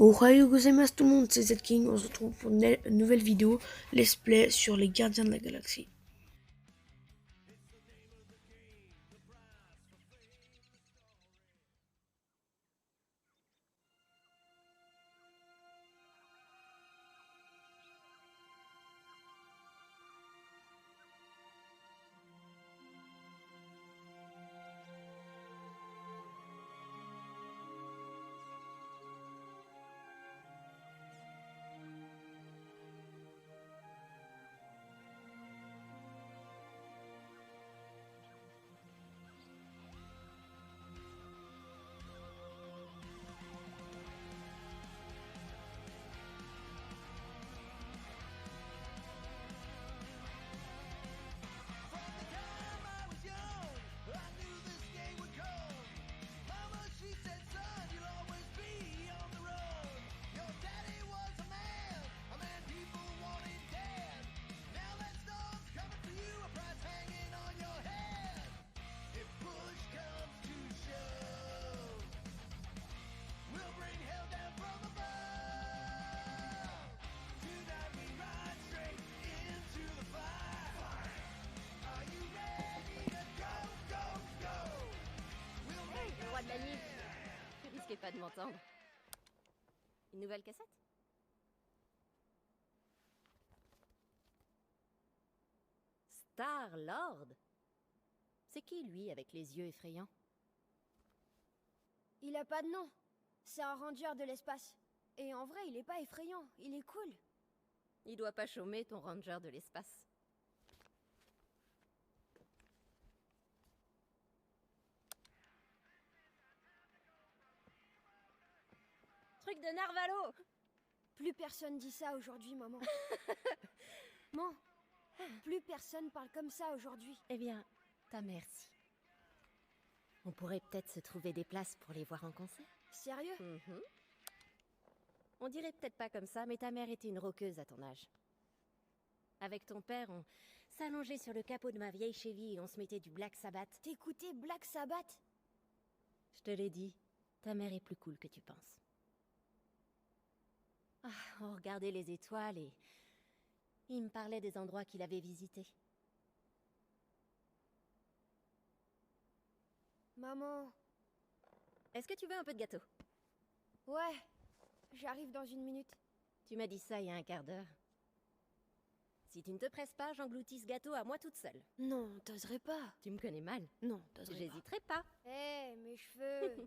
Ohayou gozaimasu tout le monde, c'est Z-King, on se retrouve pour une nouvelle vidéo, let's play sur les gardiens de la galaxie. De la nuit, tu risquais pas de m'entendre. Une nouvelle cassette? Star-Lord? C'est qui, lui, avec les yeux effrayants? Il a pas de nom. C'est un ranger de l'espace. Et en vrai, il est pas effrayant, il est cool. Il doit pas chômer, ton ranger de l'espace. Truc de Narvalo! Plus personne dit ça aujourd'hui, maman. Maman, plus personne parle comme ça aujourd'hui. Eh bien, ta mère si. On pourrait peut-être se trouver des places pour les voir en concert. Sérieux? On dirait peut-être pas comme ça, mais ta mère était une rockeuse à ton âge. Avec ton père, on s'allongeait sur le capot de ma vieille Chevy et on se mettait du Black Sabbath. T'écoutais Black Sabbath? Je te l'ai dit, ta mère est plus cool que tu penses. Ah, on regardait les étoiles et il me parlait des endroits qu'il avait visités. Maman... Est-ce que tu veux un peu de gâteau? Ouais, j'arrive dans une minute. Tu m'as dit ça il y a un quart d'heure. Si tu ne te presses pas, j'engloutis ce gâteau à moi toute seule. Non, t'oserais pas. Tu me connais mal. Non, t'oserais pas. J'hésiterai pas. Hé, mes cheveux.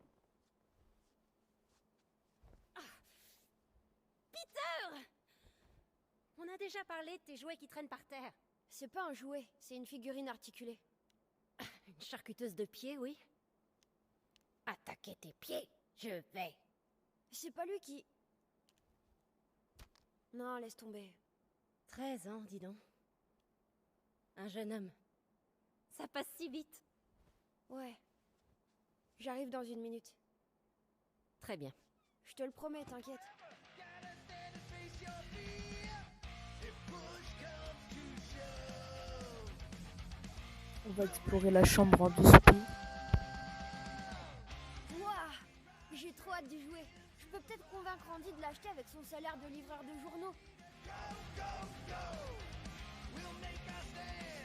Peter! On a déjà parlé de tes jouets qui traînent par terre. C'est pas un jouet, c'est une figurine articulée. Une charcuteuse de pieds, oui. Attaquer tes pieds, je vais. C'est pas lui qui... Non, laisse tomber. 13 ans, dis donc. Un jeune homme. Ça passe si vite. Ouais. J'arrive dans une minute. Très bien. Je te le promets, t'inquiète. On va explorer la chambre en 2 Wouah! J'ai trop hâte d'y jouer. Je peux peut-être convaincre Andy de l'acheter avec son salaire de livreur de journaux.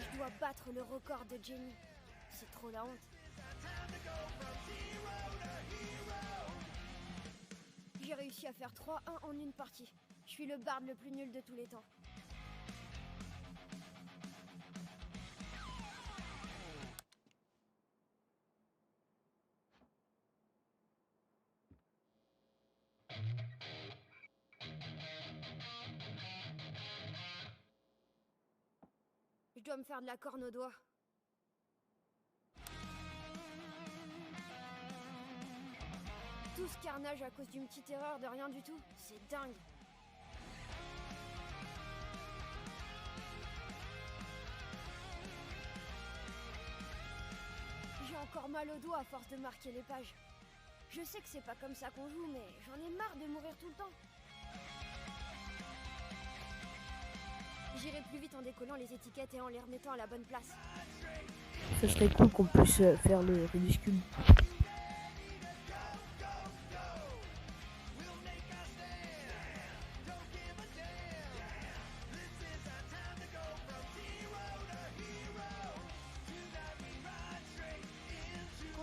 Je dois battre le record de Jenny. C'est trop la honte. J'ai réussi à faire 3-1 en une partie. Je suis le barde le plus nul de tous les temps. Je dois me faire de la corne au doigt. Tout ce carnage à cause d'une petite erreur de rien du tout, c'est dingue. J'ai encore mal au doigt à force de marquer les pages. Je sais que c'est pas comme ça qu'on joue, mais j'en ai marre de mourir tout le temps. J'irai plus vite en décollant les étiquettes et en les remettant à la bonne place. Ce serait cool qu'on puisse faire le ridicule.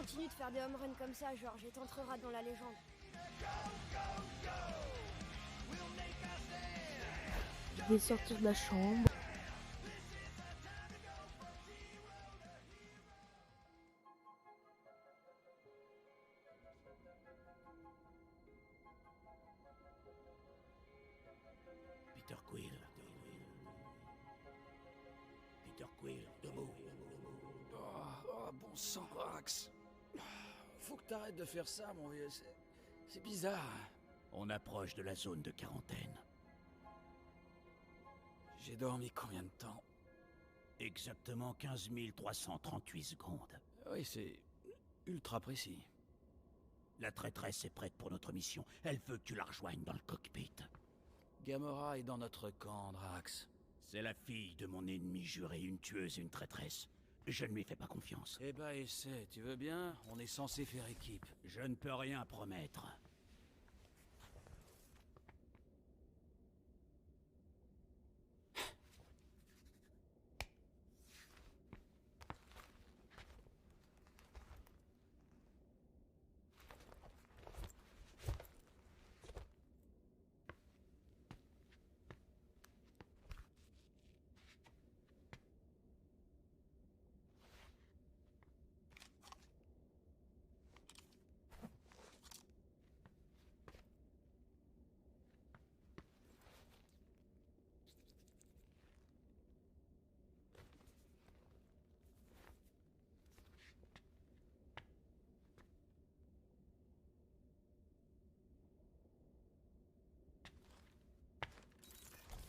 continue de faire des home runs comme ça, George, et t'entreras dans la légende. Je vais sortir de la chambre. Peter Quill. Peter Quill, debout. Oh, bon sang, Axe. Faut que t'arrêtes de faire ça, mon vieux. C'est bizarre. On approche de la zone de quarantaine. J'ai dormi combien de temps? Exactement 15 338 secondes. Oui, c'est ultra précis. La traîtresse est prête pour notre mission. Elle veut que tu la rejoignes dans le cockpit. Gamora est dans notre camp, Drax. C'est la fille de mon ennemi juré, une tueuse et une traîtresse. Je ne lui fais pas confiance. Eh ben, essaie, tu veux bien? On est censé faire équipe. Je ne peux rien promettre.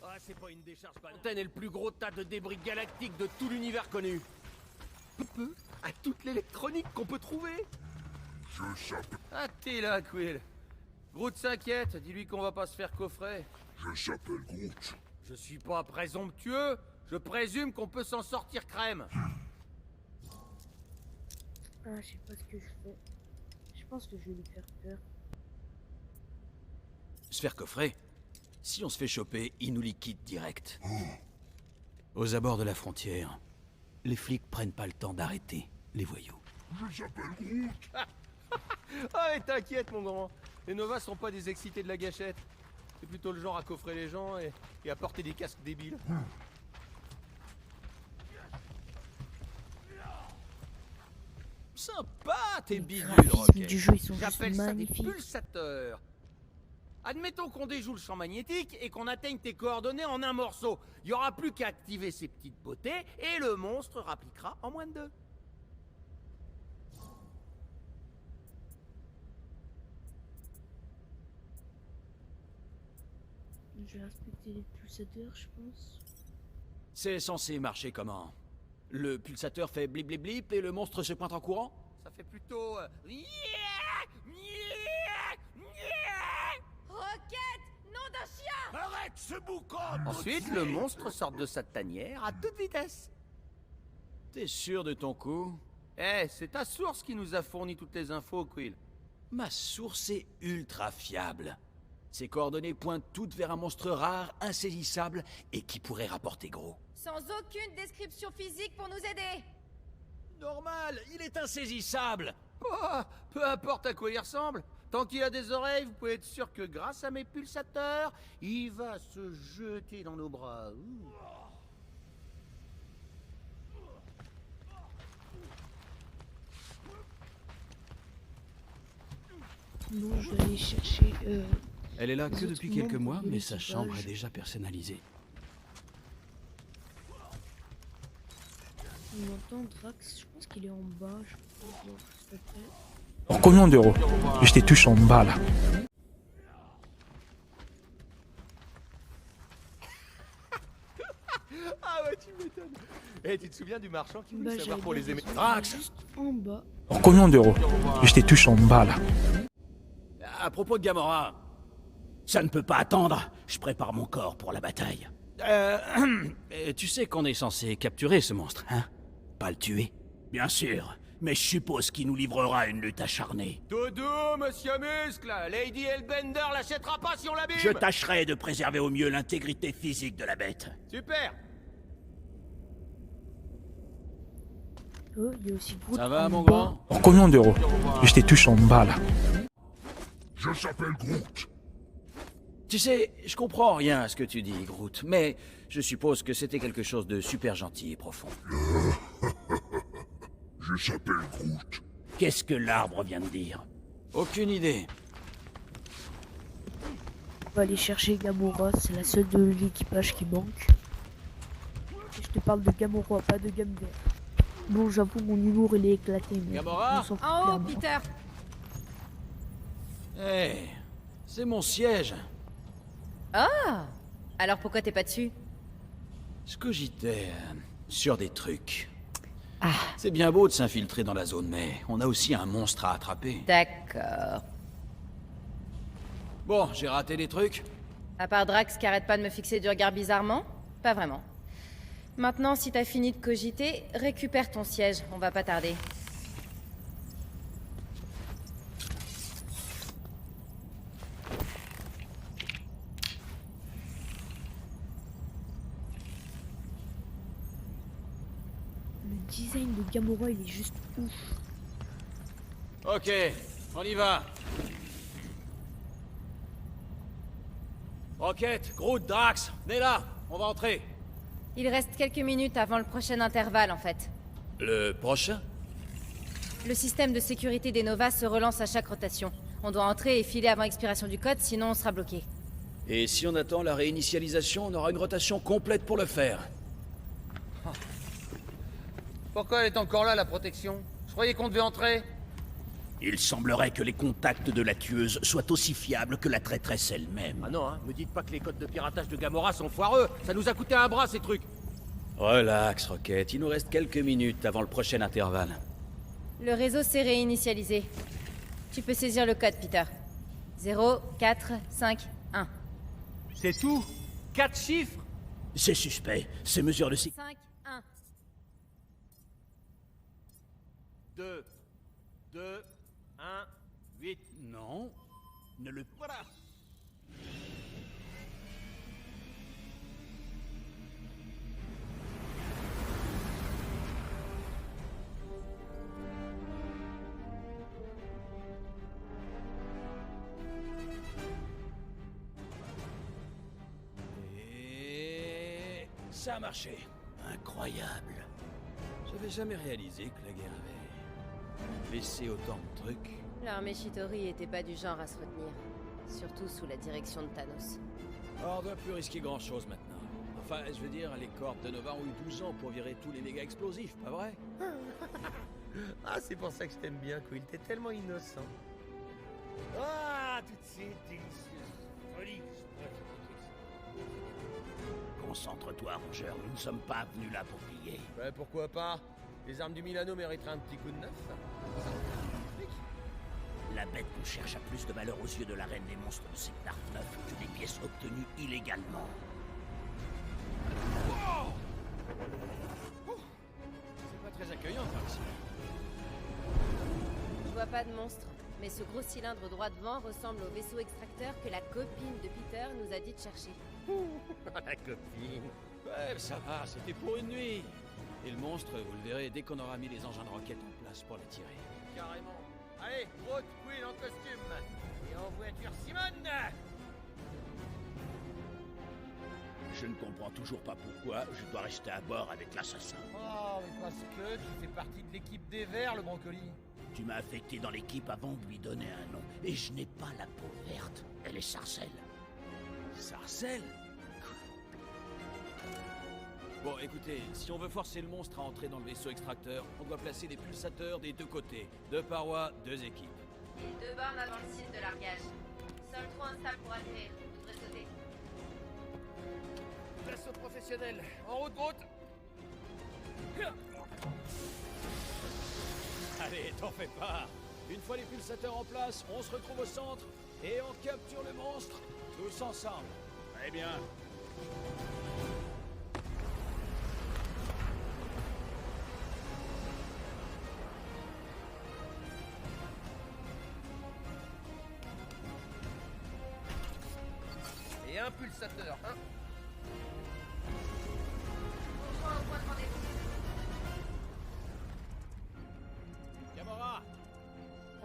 Ah, c'est pas une décharge Banten est le plus gros tas de débris galactiques de tout l'univers connu. Peu à toute l'électronique qu'on peut trouver. Ah, t'es là, Quill. Groot s'inquiète, dis-lui qu'on va pas se faire coffrer. Je s'appelle Groot. Je suis pas présomptueux, je présume qu'on peut s'en sortir crème. Ah, je sais pas ce que je fais. Je pense que je vais lui faire peur. Se faire coffrer? Si on se fait choper, ils nous liquident direct. Aux abords de la frontière, les flics prennent pas le temps d'arrêter les voyous. Je s'appelle Groot. Ah, mais t'inquiète, mon grand. Les Novas sont pas des excités de la gâchette. C'est plutôt le genre à coffrer les gens et à porter des casques débiles. Sympa, tes Les bidules, graphismes Rocket. du jeu, ils sont juste J'appelle ça des magnifiques. pulsateurs. Admettons qu'on déjoue le champ magnétique et qu'on atteigne tes coordonnées en un morceau. Il n'y aura plus qu'à activer ces petites beautés et le monstre rappliquera en moins de 2. Je vais respecter les pulsateurs, je pense. C'est censé marcher comment? Le pulsateur fait blip blip blip et le monstre se pointe en courant? Ça fait plutôt... Rocket, nom d'un chien! Arrête ce boucan! Ensuite, le monstre sort de sa tanière à toute vitesse. T'es sûr de ton coup? Eh, c'est ta source qui nous a fourni toutes les infos, Quill. Ma source est ultra fiable. Ses coordonnées pointent toutes vers un monstre rare, insaisissable et qui pourrait rapporter gros. Sans aucune description physique pour nous aider! Normal, il est insaisissable. Oh, peu importe à quoi il ressemble. Tant qu'il a des oreilles, vous pouvez être sûr que grâce à mes pulsateurs, il va se jeter dans nos bras. Ouh. Bon, je vais aller chercher. Elle est là Les que autres depuis quelques membres mois, de mais sa l'équipage. chambre est déjà personnalisée. On entend Drax, je pense qu'il est en bas. Je pense voir juste après. Pour combien d'euros? Je te touche en bas là. Ah ouais, tu m'étonnes. Eh, tu te souviens du marchand qui voulait Bah, savoir j'avais pour les bien aimer raison, Drax. juste en bas. Pour combien d'euros? Je te touche en bas là. À propos de Gamora, Ça ne peut pas attendre. Je prépare mon corps pour la bataille. tu sais qu'on est censé capturer ce monstre, hein? Pas le tuer. Bien sûr, mais je suppose qu'il nous livrera une lutte acharnée. Dodo, monsieur Muscle. Lady Hellbender l'achètera pas si on l'abîme. Je tâcherai de préserver au mieux l'intégrité physique de la bête. Super. Oh, il y a aussi Groot. Ça va, en mon bas. grand? Alors combien d'euros? Je te touche en bas là. Je s'appelle Groot. Tu sais, je comprends rien à ce que tu dis, Groot, mais je suppose que c'était quelque chose de super gentil et profond. Je s'appelle Groot. Qu'est-ce que l'arbre vient de dire? Aucune idée. On va aller chercher Gamora, c'est la seule de l'équipage qui manque. Et je te parle de Gamora, pas de Gamme Vert. Bon, j'avoue, mon humour il est éclaté, mais. Gamora on s'en fout En haut, clairement. Peter. Hé, c'est mon siège. Ah. Alors pourquoi t'es pas dessus? Je cogitais sur des trucs. Ah. C'est bien beau de s'infiltrer dans la zone, mais on a aussi un monstre à attraper. D'accord. Bon, j'ai raté des trucs. À part Drax qui arrête pas de me fixer du regard bizarrement? Pas vraiment. Maintenant, si t'as fini de cogiter, récupère ton siège, on va pas tarder. Le design de Gamora il est juste ouf. Ok, on y va. Rocket, Groot, Drax, venez là, on va entrer. Il reste quelques minutes avant le prochain intervalle, en fait. Le prochain? Le système de sécurité des Nova se relance à chaque rotation. On doit entrer et filer avant expiration du code, sinon on sera bloqué. Et si on attend la réinitialisation, on aura une rotation complète pour le faire. Pourquoi elle est encore là, la protection? Je croyais qu'on devait entrer. Il semblerait que les contacts de la tueuse soient aussi fiables que la traîtresse elle-même. Ah non, hein, me dites pas que les codes de piratage de Gamora sont foireux. Ça nous a coûté un bras, ces trucs. Relax, Rocket, il nous reste quelques minutes avant le prochain intervalle. Le réseau s'est réinitialisé. Tu peux saisir le code, Peter. 0, 4, 5, 1. C'est tout? 4 chiffres? C'est suspect. Ces mesures de 5, 1. 2, 2, 1, 8. Non. Ne le... Voilà. Et ça a marché. Incroyable. J'avais jamais réalisé que la guerre avait laissé autant de trucs. L'armée Chitauri était pas du genre à se retenir. Surtout sous la direction de Thanos. Alors, on doit plus risquer grand-chose maintenant. Enfin, je veux dire, les cordes de Nova ont eu 12 ans pour virer tous les méga explosifs, pas vrai? Ah, c'est pour ça que je t'aime bien, Quill. T'es tellement innocent. Ah, toutes ces délicieuses folies. Concentre-toi, rongeur. Nous ne sommes pas venus là pour piller. Ouais, pourquoi pas? Les armes du Milano mériteraient un petit coup de neuf. La bête qu'on cherche a plus de valeur aux yeux de la reine des monstres de Sectar 9 que des pièces obtenues illégalement. C'est pas très accueillant par ici. Je vois pas de monstre, mais ce gros cylindre droit devant ressemble au vaisseau extracteur que la copine de Peter nous a dit de chercher. La copine. Ouais, ça va, c'était pour une nuit. Et le monstre, vous le verrez dès qu'on aura mis les engins de roquette en place pour l'attirer. Carrément. Allez, Groot, Quill en costume. Et en voiture Simone. Je ne comprends toujours pas pourquoi je dois rester à bord avec l'assassin. Oh, mais parce que tu fais partie de l'équipe des Verts, le brocoli. Tu m'as affecté dans l'équipe avant de lui donner un nom. Et je n'ai pas la peau verte. Elle est Sarcelle. Sarcelle? Bon, écoutez, si on veut forcer le monstre à entrer dans le vaisseau extracteur, on doit placer des pulsateurs des deux côtés. Deux parois, deux équipes. Et 2 bornes avant le site de largage. Sol trop instable pour atterrir. Voudrais sauter. Place aux professionnels. En route, Groot. Allez, t'en fais pas. Une fois les pulsateurs en place, on se retrouve au centre et on capture le monstre, tous ensemble. Très bien. Et un pulsateur, hein. Rejoins au point de rendez-vous.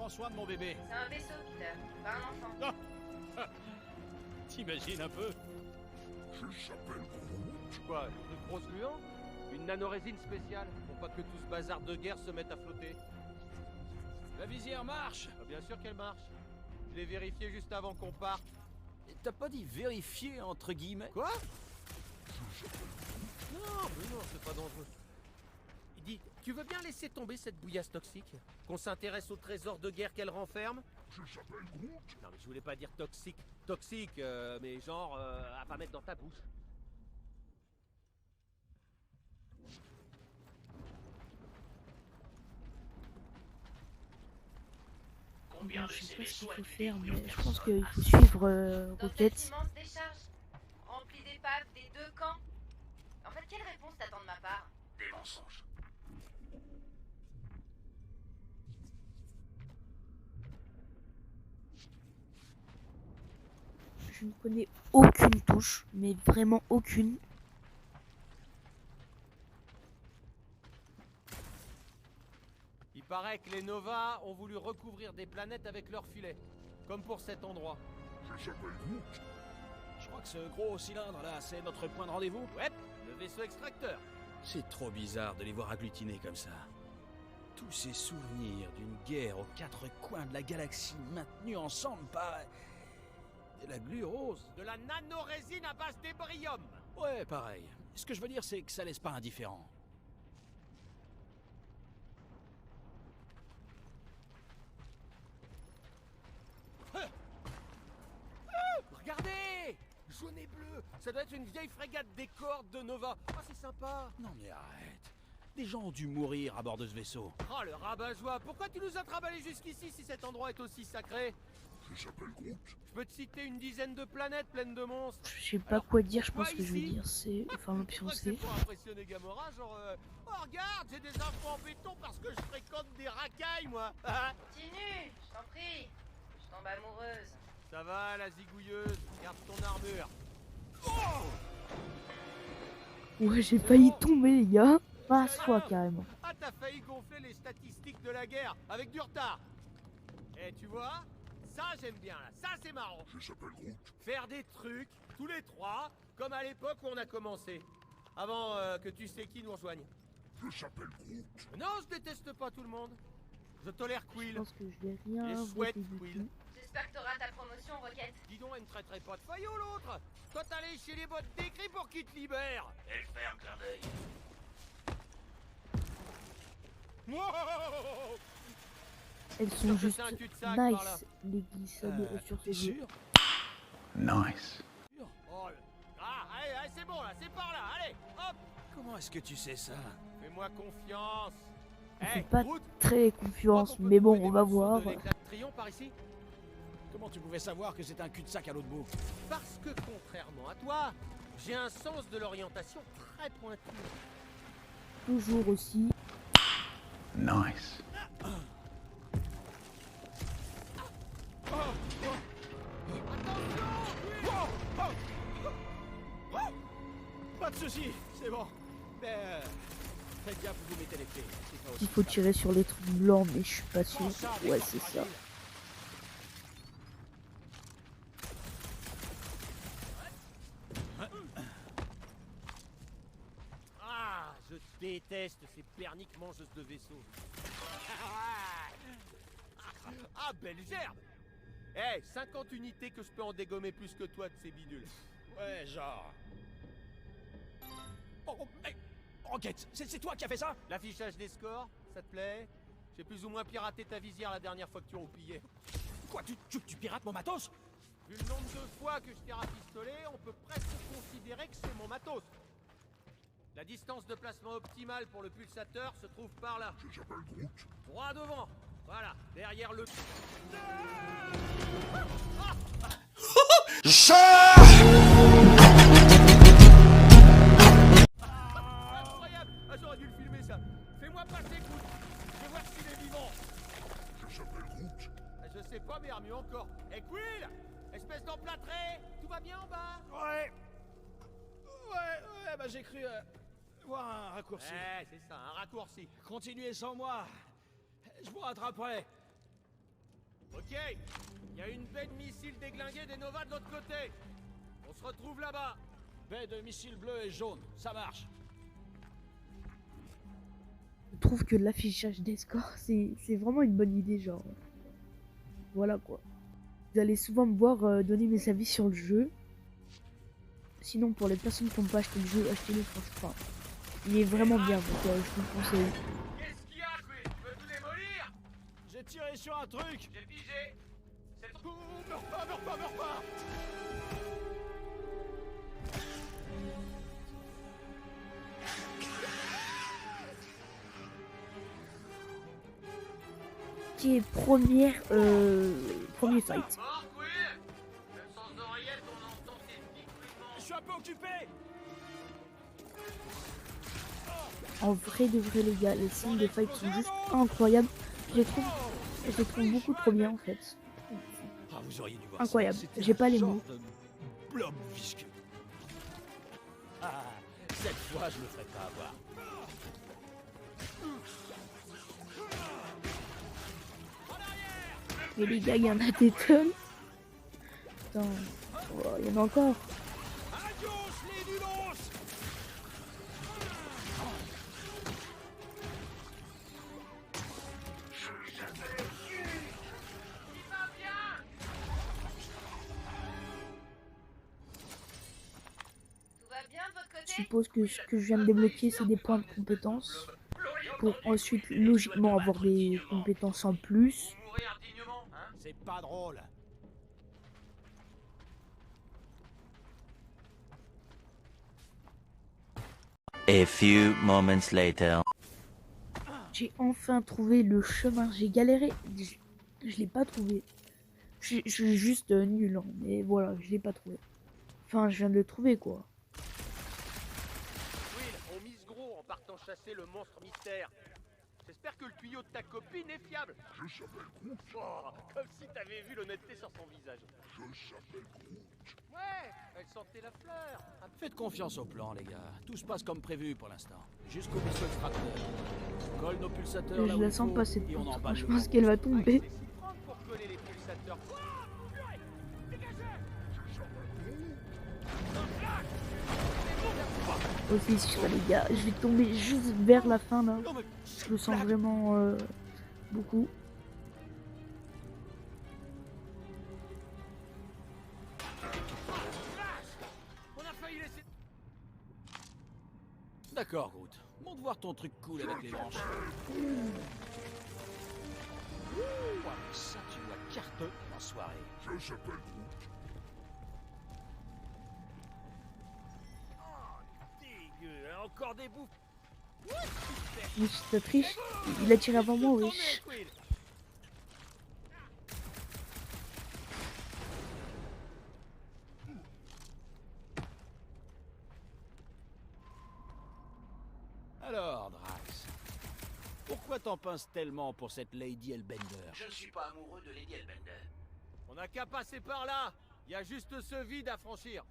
prends soin de mon bébé. C'est un vaisseau, Peter, pas un enfant. T'imagines un peu? Je s'appelle Groot. Quoi, une grosse gluant? Une nanorésine spéciale, pour pas que tout ce bazar de guerre se mette à flotter. La visière marche. Ah, bien sûr qu'elle marche. Je l'ai vérifié juste avant qu'on parte. T'as pas dit vérifier entre guillemets? Quoi? Non, mais non, c'est pas dangereux. Il dit, tu veux bien laisser tomber cette bouillasse toxique? Qu'on s'intéresse au trésor de guerre qu'elle renferme? Je s'appelle Groot. Non mais je voulais pas dire toxique. Toxique, mais genre à pas mettre dans ta bouche. Je sais pas ce qu'il faut faire, mais je pense qu'il faut suivre Dans Rocket. cette immense décharge, remplie d'épaves des deux camps. En fait, quelle réponse t'attends de ma part? Des mensonges. Je ne connais aucune touche, mais vraiment aucune. Il paraît que les Nova ont voulu recouvrir des planètes avec leurs filets. Comme pour cet endroit. Je s'appelle Groot. Je crois que ce gros cylindre là, c'est notre point de rendez-vous. Ouais, le vaisseau extracteur. C'est trop bizarre de les voir agglutinés comme ça. Tous ces souvenirs d'une guerre aux quatre coins de la galaxie maintenus ensemble par... de la glu rose. De la nanorésine à base d'ébrium. Ouais, pareil. Ce que je veux dire, c'est que ça laisse pas indifférent. Regardez! Jaune et bleu. Ça doit être une vieille frégate des cordes de Nova. Ah, c'est sympa. Non mais arrête. Des gens ont dû mourir à bord de ce vaisseau. Oh, le rabat-joie. Pourquoi tu nous as travaillé jusqu'ici si cet endroit est aussi sacré? Je s'appelle Groot. Je peux te citer une dizaine de planètes pleines de monstres. Je sais pas quoi dire, je pourquoi pense que je vais ici? dire c'est... Enfin, l'option C'est C. pour impressionner Gamora, genre oh regarde, j'ai des infos en béton parce que je fréquente des racailles, moi. Continue, je t'en prie. Je tombe amoureuse. Ça va, la zigouilleuse, garde ton armure. Ouais, j'ai failli tomber, les gars. Pas soi, carrément. Ah, t'as failli gonfler les statistiques de la guerre avec du retard. Eh, tu vois, ça j'aime bien, là. Ça c'est marrant. Je s'appelle Groot. Faire des trucs, tous les trois, comme à l'époque où on a commencé. Avant que tu sais qui nous rejoigne. Je s'appelle Groot. Non, je déteste pas tout le monde. Je tolère Je Quill. pense que je vais rien Et voter chouette, du Quill. tout. J'espère que t'auras ta promotion, Rocket. Dis donc, elle ne traiterait pas de faillot l'autre. Toi t'allais chez les bottes d'écrit pour qu'ils te libèrent. Et le fait un clin d'œil. Wow. Elles Sûr sont que juste c'est un cul-de-sac par là. nice, les glissades sur T'es ces jeux. sûr? Nice. Oh, ah, allez, c'est bon là, c'est par là, allez, hop. Comment est-ce que tu sais ça? Fais-moi confiance. Je fais Hey, pas Groot, très crois confiance, qu'on peut mais bon, trouver on des va morceaux voir. de l'éclat de triomphe par ici? Comment tu pouvais savoir que c'était un cul-de-sac à l'autre bout? Parce que contrairement à toi, j'ai un sens de l'orientation très pointu. Toujours aussi. Nice. Pas de soucis, c'est bon. Mais faites gaffe où vous mettez les pieds. C'est pas aussi Il faut simple. tirer sur les trucs blancs, mais je suis pas sûr. Prends ça avec Ouais, ton c'est ça. fragile. Ah, je déteste ces perniques mangeuses de vaisseaux. Ah, belle gerbe. Eh, 50 unités que je peux en dégommer plus que toi de ces bidules. Ouais, genre. Oh, mais... Rocket, c'est toi qui as fait ça? L'affichage des scores, ça te plaît? J'ai plus ou moins piraté ta visière la dernière fois que tu roupillais. Quoi, tu pirates mon matos? Vu le nombre de fois que je t'ai rafistolé, on peut presque considérer que c'est mon matos. La distance de placement optimale pour le pulsateur se trouve par là. Je s'appelle Groot. Droit devant. Voilà, derrière le... Incroyable! Ah, j'aurais dû le filmer, ça. Fais-moi passer, Groot. Je vais voir s'il est vivant. Je s'appelle Groot. Ah, je sais pas, mais mieux encore. Et Quill! Espèce d'emplâtré! Tout va bien en bas? Ouais, bah j'ai cru voir un raccourci. C'est ça, un raccourci. Continuez sans moi. Je vous rattraperai. Ok, il y a une baie de missiles déglinguée des Nova de l'autre côté. On se retrouve là-bas. Baie de missiles bleus et jaunes, ça marche. Je trouve que l'affichage des scores, c'est vraiment une bonne idée, genre. Voilà quoi. Vous allez souvent me voir donner mes avis sur le jeu. Sinon, pour les personnes qui n'ont pas acheté le jeu, achetez-le franchement. Il est vraiment bien, donc je vous le conseille. Qu'est-ce qu'il y a, Quill? Tu veux tout démolir? J'ai tiré sur un truc. J'ai pigé. C'est trop... Meurs pas, meurs pas, meurs pas. Qui est premier fight. Mort, Quill? Même sans oreillette, on entend tes petits Je suis un peu occupé. En vrai de vrai les gars, les scènes de fight sont juste incroyables. Je les trouve beaucoup trop bien en fait. Ah, vous auriez dû voir Incroyable. ça. C'était J'ai un pas les genre mots. de blob visqueux. Ah, cette fois, je me ferai pas avoir. Mais les gars, il y en a des tonnes. Attends, oh, il y en a encore. Adios, les nulos. Tout va bien de votre Je côté? suppose que ce que je viens de débloquer, c'est des points de compétences. Pour ensuite, logiquement, avoir des compétences en plus. mourir dignement, hein? C'est pas drôle. A few moments later. J'ai enfin trouvé le chemin. J'ai galéré. Je l'ai pas trouvé. Je suis juste nul, hein, mais voilà, je l'ai pas trouvé. Enfin, je viens de le trouver, quoi. Will, on mise gros en partant chasser le monstre mystère. J'espère que le tuyau de ta copine est fiable. Je s'appelle Groot. Oh, comme si t'avais vu l'honnêteté sur son visage. Je s'appelle Groot. Ouais, elle sentait la fleur. Faites confiance au plan, les gars. Tout se passe comme prévu pour l'instant. Jusqu'au vaisseau extracteur. Colle nos pulsateurs là Je où la il sens faut, pas cette et on poutre. emballe Je le pense vent. qu'elle va tomber. C'est s'y prendre pour coller les pulsateurs. Oh, c'est sûr, les gars. Je vais tomber juste vers la fin, là. Je le sens vraiment beaucoup. On a failli laisser... D'accord, Groot. Monte voir ton truc cool avec les branches. Ouh, avec ça, tu dois cartonner en soirée. Je s'appelle Groot. Dégueu, hein, encore des bouffes. Mais c'est ta triche. Il a tiré avant moi, wesh. Alors, Drax, pourquoi t'en pinces tellement pour cette Lady Hellbender? Je ne suis pas amoureux de Lady Hellbender. On n'a qu'à passer par là. Il y a juste ce vide à franchir.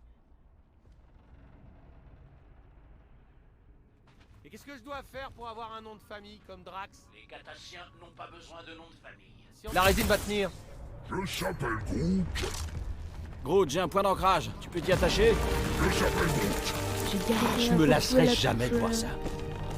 Et qu'est-ce que je dois faire pour avoir un nom de famille comme Drax? Les Catassiens n'ont pas besoin de nom de famille. Si la résine va tenir. Je s'appelle Groot. Groot, j'ai un point d'ancrage. Tu peux t'y attacher? Je s'appelle Groot. J'ai galéré. Je à me retrouver lasserai la jamais de touche, voir ça.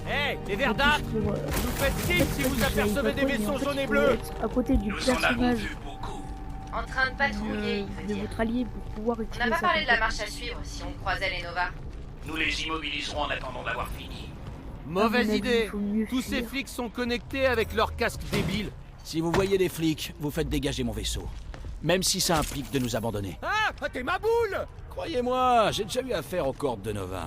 Hé, les la Verdâtres, touche pour, vous faites signe si vous apercevez des vaisseaux jaunes et bleus. À côté du Nous en avons personnage vu beaucoup. En train de patrouiller, il veut de dire. votre allié pour pouvoir On utiliser n'a pas sa parlé de la compétence. marche à suivre si on croisait les Nova. Nous les immobiliserons en attendant d'avoir fini. Mauvaise À mon avis, idée. il faut mieux Tous ces fuir. flics sont connectés avec leurs casques débiles. Si vous voyez des flics, vous faites dégager mon vaisseau. Même si ça implique de nous abandonner. Ah, t'es ma boule! Croyez-moi, j'ai déjà eu affaire aux cordes de Nova.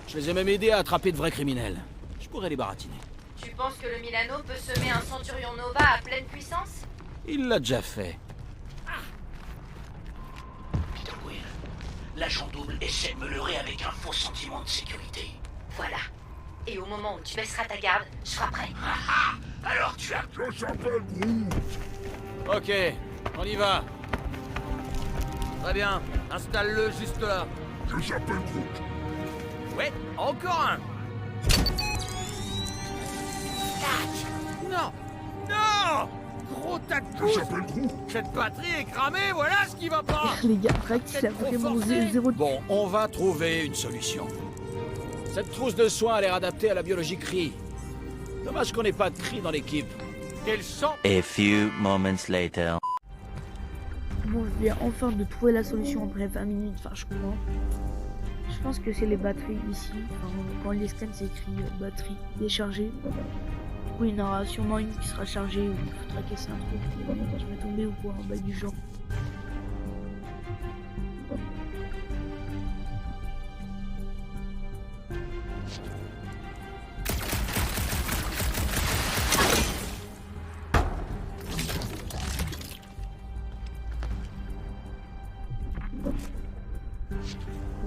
Je les ai même aidés à attraper de vrais criminels. Je pourrais les baratiner. Tu penses que le Milano peut semer un Centurion Nova à pleine puissance? Il l'a déjà fait. Peter Quill, l'agent double essaie de me leurrer avec un faux sentiment de sécurité. Voilà. Et au moment où tu baisseras ta garde, je frapperai. Ah ah! Alors tu as... Je s'appelle Groot. Ok, on y va. Très bien, installe-le juste là. Je s'appelle Groot. Ouais, encore un. Non! Non! gros tas de pouces. Cette batterie est cramée, voilà ce qui va pas. Les gars, Rex, il a vraiment zéro de... Bon, on va trouver une solution. Cette trousse de soins a l'air adaptée à la biologie Kree. Dommage qu'on n'ait pas de Kree dans l'équipe. Quel sang. A few moments later. Bon, je viens enfin de trouver la solution après 20 minutes, enfin je crois. Je pense que c'est les batteries ici. Enfin, quand les scans c'est écrit batterie déchargée. Oui, il y en aura sûrement une qui sera chargée ou il faudra casser un truc. Je vais tomber ou quoi en bas du genre.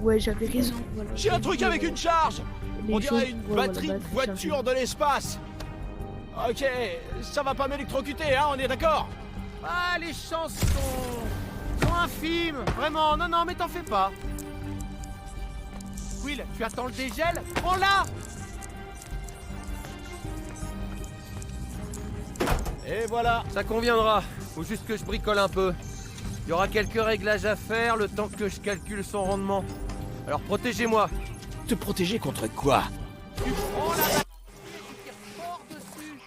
Ouais, j'avais raison. Voilà. J'ai un truc avec une charge. Les On dirait choses- une ouais, batterie voilà, de voiture de l'espace. Ok, ça va pas m'électrocuter, hein, on est d'accord? Ah, les chances sont infimes. Vraiment, non, non, mais t'en fais pas. Will, tu attends le dégel? Prends-la. Et voilà. Ça conviendra. Faut juste que je bricole un peu. Il y aura quelques réglages à faire, le temps que je calcule son rendement. Alors protégez-moi. Te protéger contre quoi? Tu prends la batterie et tu tires fort dessus.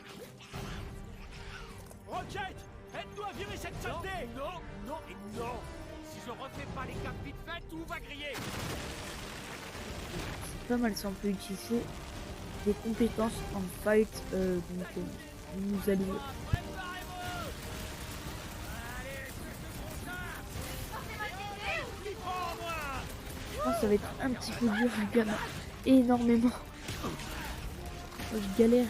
Rocket, aide-nous à virer cette saleté. Non, non et non. Si je refais pas les capes vite fait, tout va griller. C'est pas mal si on peut utiliser des compétences en fight. Nous allons. Je pense que ça va être un petit peu dur, je galère énormément. Oh, je galère.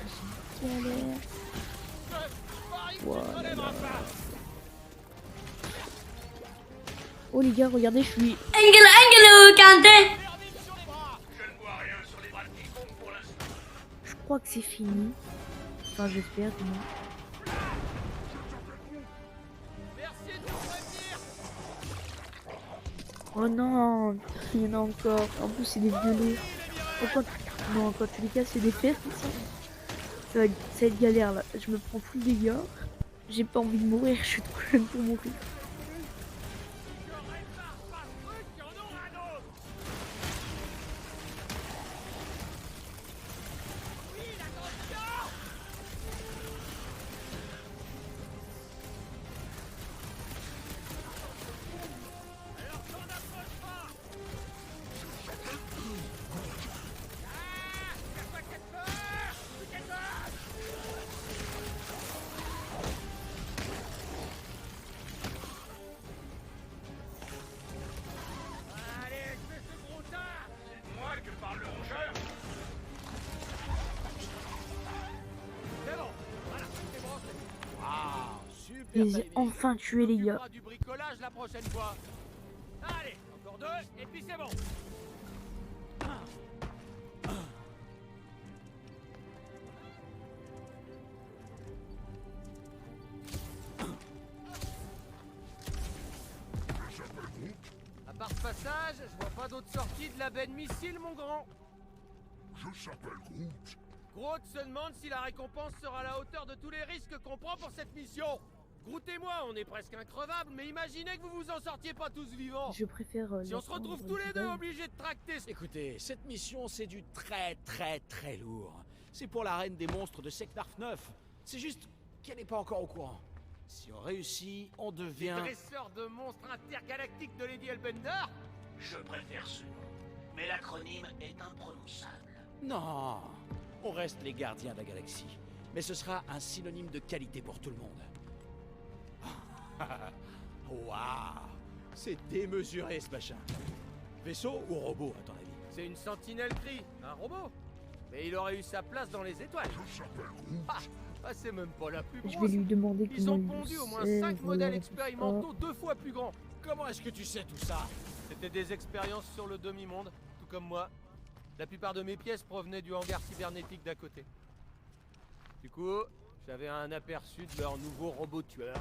Voilà. Oh les gars, regardez, je suis... Je crois que c'est fini. Enfin, j'espère du moins. Oh non, il y en a encore. En plus, c'est des violets. Pourquoi? Non, quand tous les cas, c'est des fers. Ça va être galère là. Je me prends full dégâts. J'ai pas envie de mourir, je suis trop jeune pour mourir. Je les ai enfin tués les gars. Du bricolage la prochaine fois. Allez, encore deux, et puis c'est bon. À part ce passage, je vois pas d'autre sortie de la baie de missile, mon grand. Je s'appelle Groot. Groot se demande si la récompense sera à la hauteur de tous les risques qu'on prend pour cette mission. Groot et moi, on est presque increvables, mais imaginez que vous vous en sortiez pas tous vivants. Je préfère... si on se retrouve tous les deux obligés de tracter... Écoutez, cette mission, c'est du très lourd. C'est pour la reine des monstres de Seknarf 9. C'est juste qu'elle n'est pas encore au courant. Si on réussit, on devient... Dresseur de monstres intergalactiques de Lady Hellbender? Je préfère ce nom, mais l'acronyme est imprononçable. Non, on reste les gardiens de la galaxie. Mais ce sera un synonyme de qualité pour tout le monde. Waouh, c'est démesuré ce machin. Vaisseau ou robot, à ton avis? C'est une sentinelle Kree, un robot. Mais il aurait eu sa place dans les étoiles. C'est même pas la plus grosse. Je vais lui demander Ils ont comment pondu il au moins sait, 5 voilà, modèles tout expérimentaux ça. 2 fois plus grands. Comment est-ce que tu sais tout ça? C'était des expériences sur le demi-monde, tout comme moi. La plupart de mes pièces provenaient du hangar cybernétique d'à côté. Du coup, j'avais un aperçu de leur nouveau robot tueur.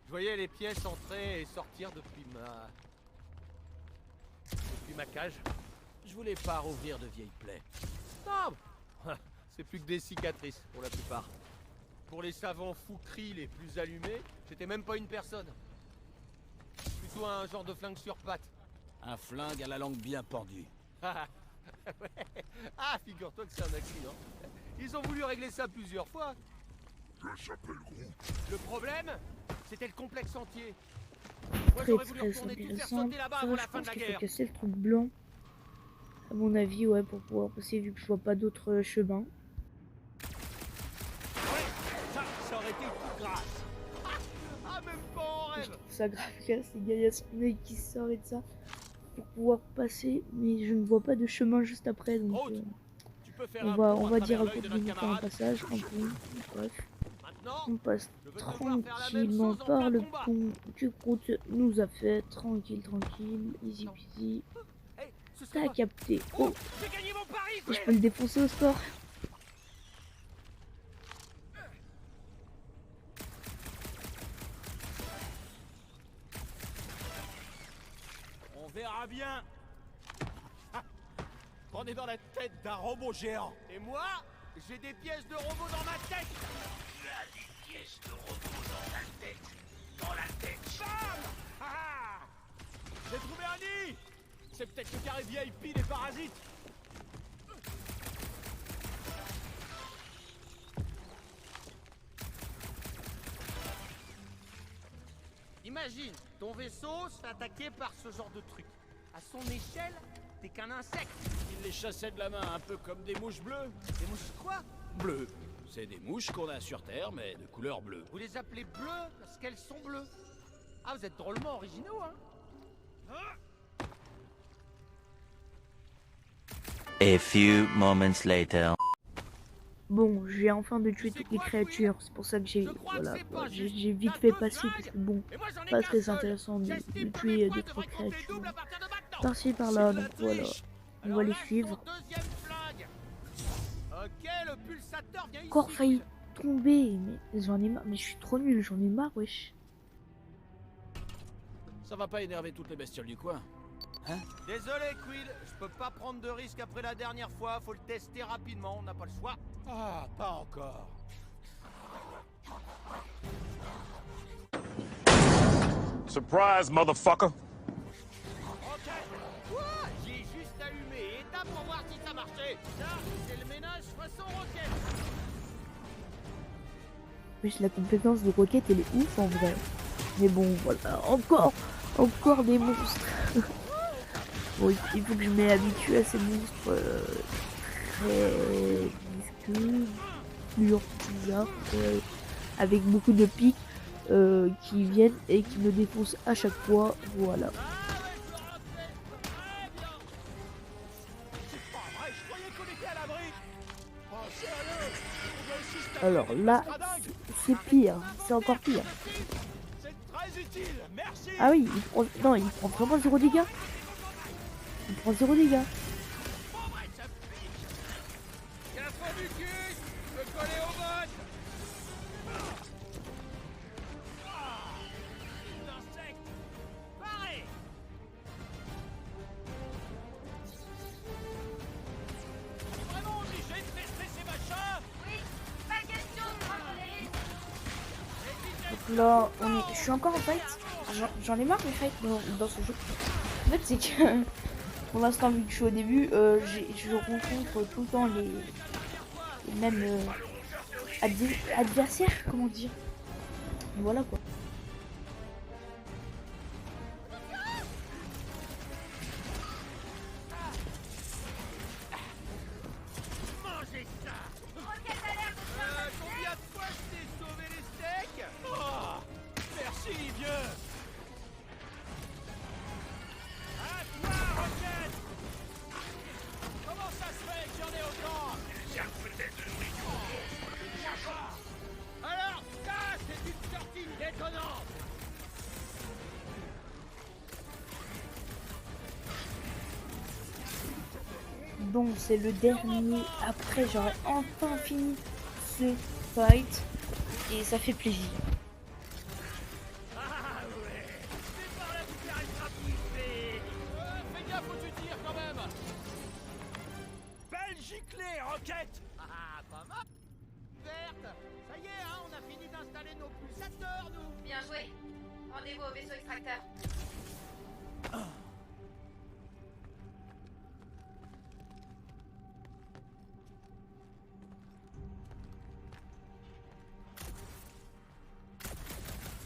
Je voyais les pièces entrer et sortir depuis ma cage. Je voulais pas rouvrir de vieilles plaies. Non, c'est plus que des cicatrices pour la plupart. Pour les savants foucris les plus allumés, j'étais même pas une personne. Plutôt un genre de flingue sur pattes. Un flingue à la langue bien pendue. Ah, ouais. Ah, figure-toi que c'est un accident. Ils ont voulu régler ça plusieurs fois. Je s'appelle Groot. Le problème, c'était le complexe entier. Moi, Très j'aurais voulu très retourner tout faire intéressant. sauter là-bas Ça, avant je la fin de pense la qu'il faut guerre. casser le truc blanc. À mon avis, ouais, pour pouvoir passer, vu que je vois pas d'autres chemins. Ouais, ça aurait été tout grâce. Ah, même pas en Je rêve. trouve ça grave que ces gars, il y a son œil qui sort et de ça. Pour pouvoir passer, mais je ne vois pas de chemin juste après, donc Groot, tu peux faire on un va, pont on à va travers dire à l'œil coup de de notre faire un camarade. passage, un pont, bref. Maintenant, On passe je vais devoir faire la même tranquillement chose en par plein le combat. pont que Groot nous a fait, tranquille, easy peasy. Hey, ce serait T'as quoi? capté. Oh, Oh, j'ai gagné mon pari, et je Quill. peux le défoncer au score. On verra bien. Ah, on est dans la tête d'un robot géant. Et moi, j'ai des pièces de robot dans ma tête. Tu as des pièces de robot dans ta tête. Dans la tête. Bam! Ah! J'ai trouvé un nid. C'est peut-être le carré VIP des parasites. Imagine, ton vaisseau se fait attaquer par ce genre de truc. À son échelle, t'es qu'un insecte. Il les chassait de la main, un peu comme des mouches bleues. Des mouches quoi? Bleues. C'est des mouches qu'on a sur Terre, mais de couleur bleue. Vous les appelez bleues parce qu'elles sont bleues. Ah, vous êtes drôlement originaux, hein? A few moments later. Bon, j'ai enfin de tuer toutes les créatures, c'est pour ça que j'ai voilà, quoi, j'ai vite fait passer parce que bon, pas très intéressant de tuer deux trois créatures par-ci par-là, donc voilà, on va les suivre. Ok, le pulsateur vient Encore ici. failli tomber, mais j'en ai marre, mais je suis trop nul, j'en ai marre, wesh. Ça va pas énerver toutes les bestioles du coin. Hein? Désolé, Quill, je peux pas prendre de risque après la dernière fois, faut le tester rapidement, on n'a pas le choix. Ah, pas encore. Surprise, motherfucker. Ok. Ouah, j'ai juste allumé étape pour voir si ça marchait. Ça, c'est le ménage façon roquette. Wesh, la compétence de roquette, elle est ouf en vrai. Mais bon, voilà, encore des monstres. Bon, il faut que je m'y habitue à ces monstres très visqueux, durs, bizarres, avec beaucoup de pics qui viennent et qui me défoncent à chaque fois. Voilà. Alors là, c'est pire, c'est encore pire. Ah oui, non, il prend vraiment 0 dégâts. Il prend 0 dégâts. Donc là, je suis encore en fight. J'en ai marre des fights dans ce jeu. En fait, c'est que pour l'instant, vu que je suis au début, je rencontre tout le temps les mêmes adversaires, comment dire. Voilà quoi. Mangez ça. Combien de fois je t'ai sauvé les steaks? Oh, merci, vieux. À toi, Rocket. Comment ça se fait qu'il y en ait autant? Alors, ça, c'est une sortie détonnante. Bon, c'est le dernier. Après, j'aurai enfin fini ce fight. Et ça fait plaisir. Ah ouais. C'est par là que tu arriveras à pisser. Fais gaffe où tu tires quand même. Belle giclée, Roquette. Ah, pas mal. verte. Ça y est, hein, on a fini d'installer nos pulsateurs, nous. Bien joué. Rendez-vous au vaisseau extracteur.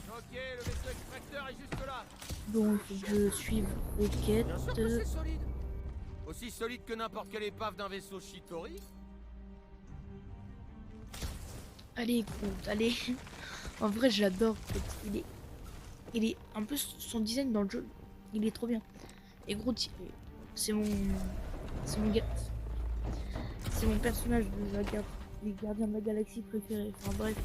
Ok, le vaisseau extracteur est juste là. Bon, il faut que je suive Rocket. Bien sûr que c'est solide. Aussi solide que n'importe quelle épave d'un vaisseau Shitori. Allez, Groot, allez. En vrai, j'adore Groot. Il est un peu son design dans le jeu. Il est trop bien. Et Groot, c'est mon personnage de la les gardiens de la galaxie préféré. Enfin bref.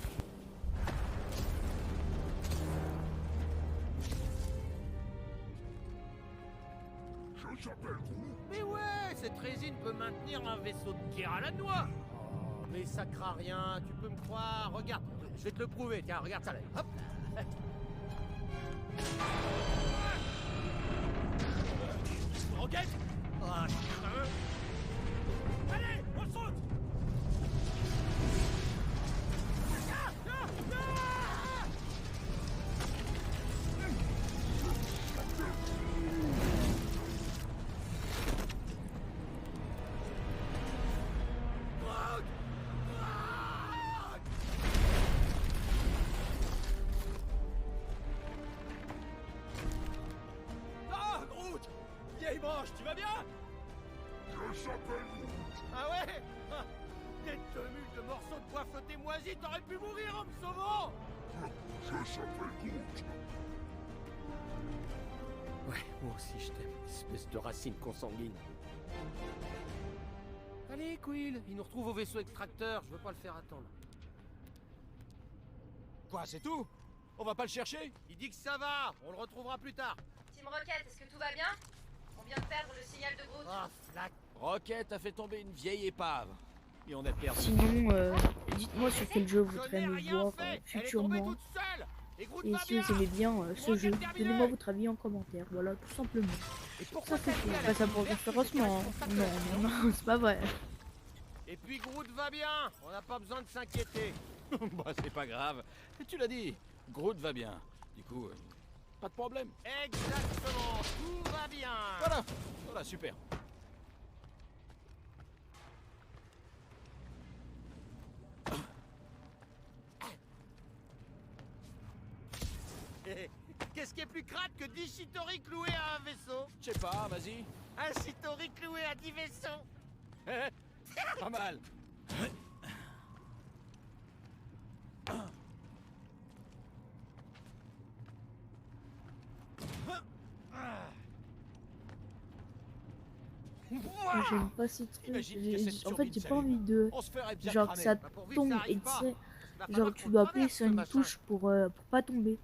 Mais ouais, cette résine peut maintenir un vaisseau de guerre à la noix. Oh, mais ça craint rien, tu peux me croire. Regarde, je vais te le prouver. Tiens, regarde ça là. Hop. Rocket. Ah, allez, on saute. Ah, Groot! Vieille branche, tu vas bien? Je s'appelle Groot. Ah ouais? Ah, tête de mule de morceaux de bois flottés moisis, t'aurais pu mourir en me sauvant! Je s'appelle Groot. Ouais, moi aussi je t'aime, espèce de racine consanguine. Allez, Quill, il nous retrouve au vaisseau extracteur, je veux pas le faire attendre. Quoi, c'est tout? On va pas le chercher? Il dit que ça va, on le retrouvera plus tard. Team Rocket, est-ce que tout va bien? On vient de perdre le signal de Groot. Ah, flac. Rocket a fait tomber une vieille épave. Et on a perdu. Sinon, dites-moi sur quel jeu vous Je voudrez n'ai me rien voir fait. Elle est tombée futurement. toute seule. Et Groot Et va si bien. vous aimez bien ce Rocket jeu, terminé. donnez-moi votre avis en commentaire. Voilà, tout simplement. Et pourquoi Ça c'est t'as tout. dit à la Pas ça pour team verte que référencement. c'était Non, responsable? non, non, c'est pas vrai. Et puis Groot va bien, on n'a pas besoin de s'inquiéter. Bah, c'est pas grave. Et tu l'as dit, Groot va bien. Du coup, pas de problème. Exactement, tout va bien. Voilà, voilà, super. Qu'est-ce qui est plus crade que 10 Shitori cloués à un vaisseau? Je sais pas, vas-y. Un Shitori cloué à 10 vaisseaux. Pas mal. Moi, j'aime pas ces trucs. Imagine que cette En fait, turbine j'ai pas s'allume. envie de. On se ferait bien Genre que cramer. ça Bah, pourvu que tombe ça et arrive tu pas. sais. Va Genre, falloir tu qu'on dois traverse appuyer sur ce une machin. touche pour pas tomber.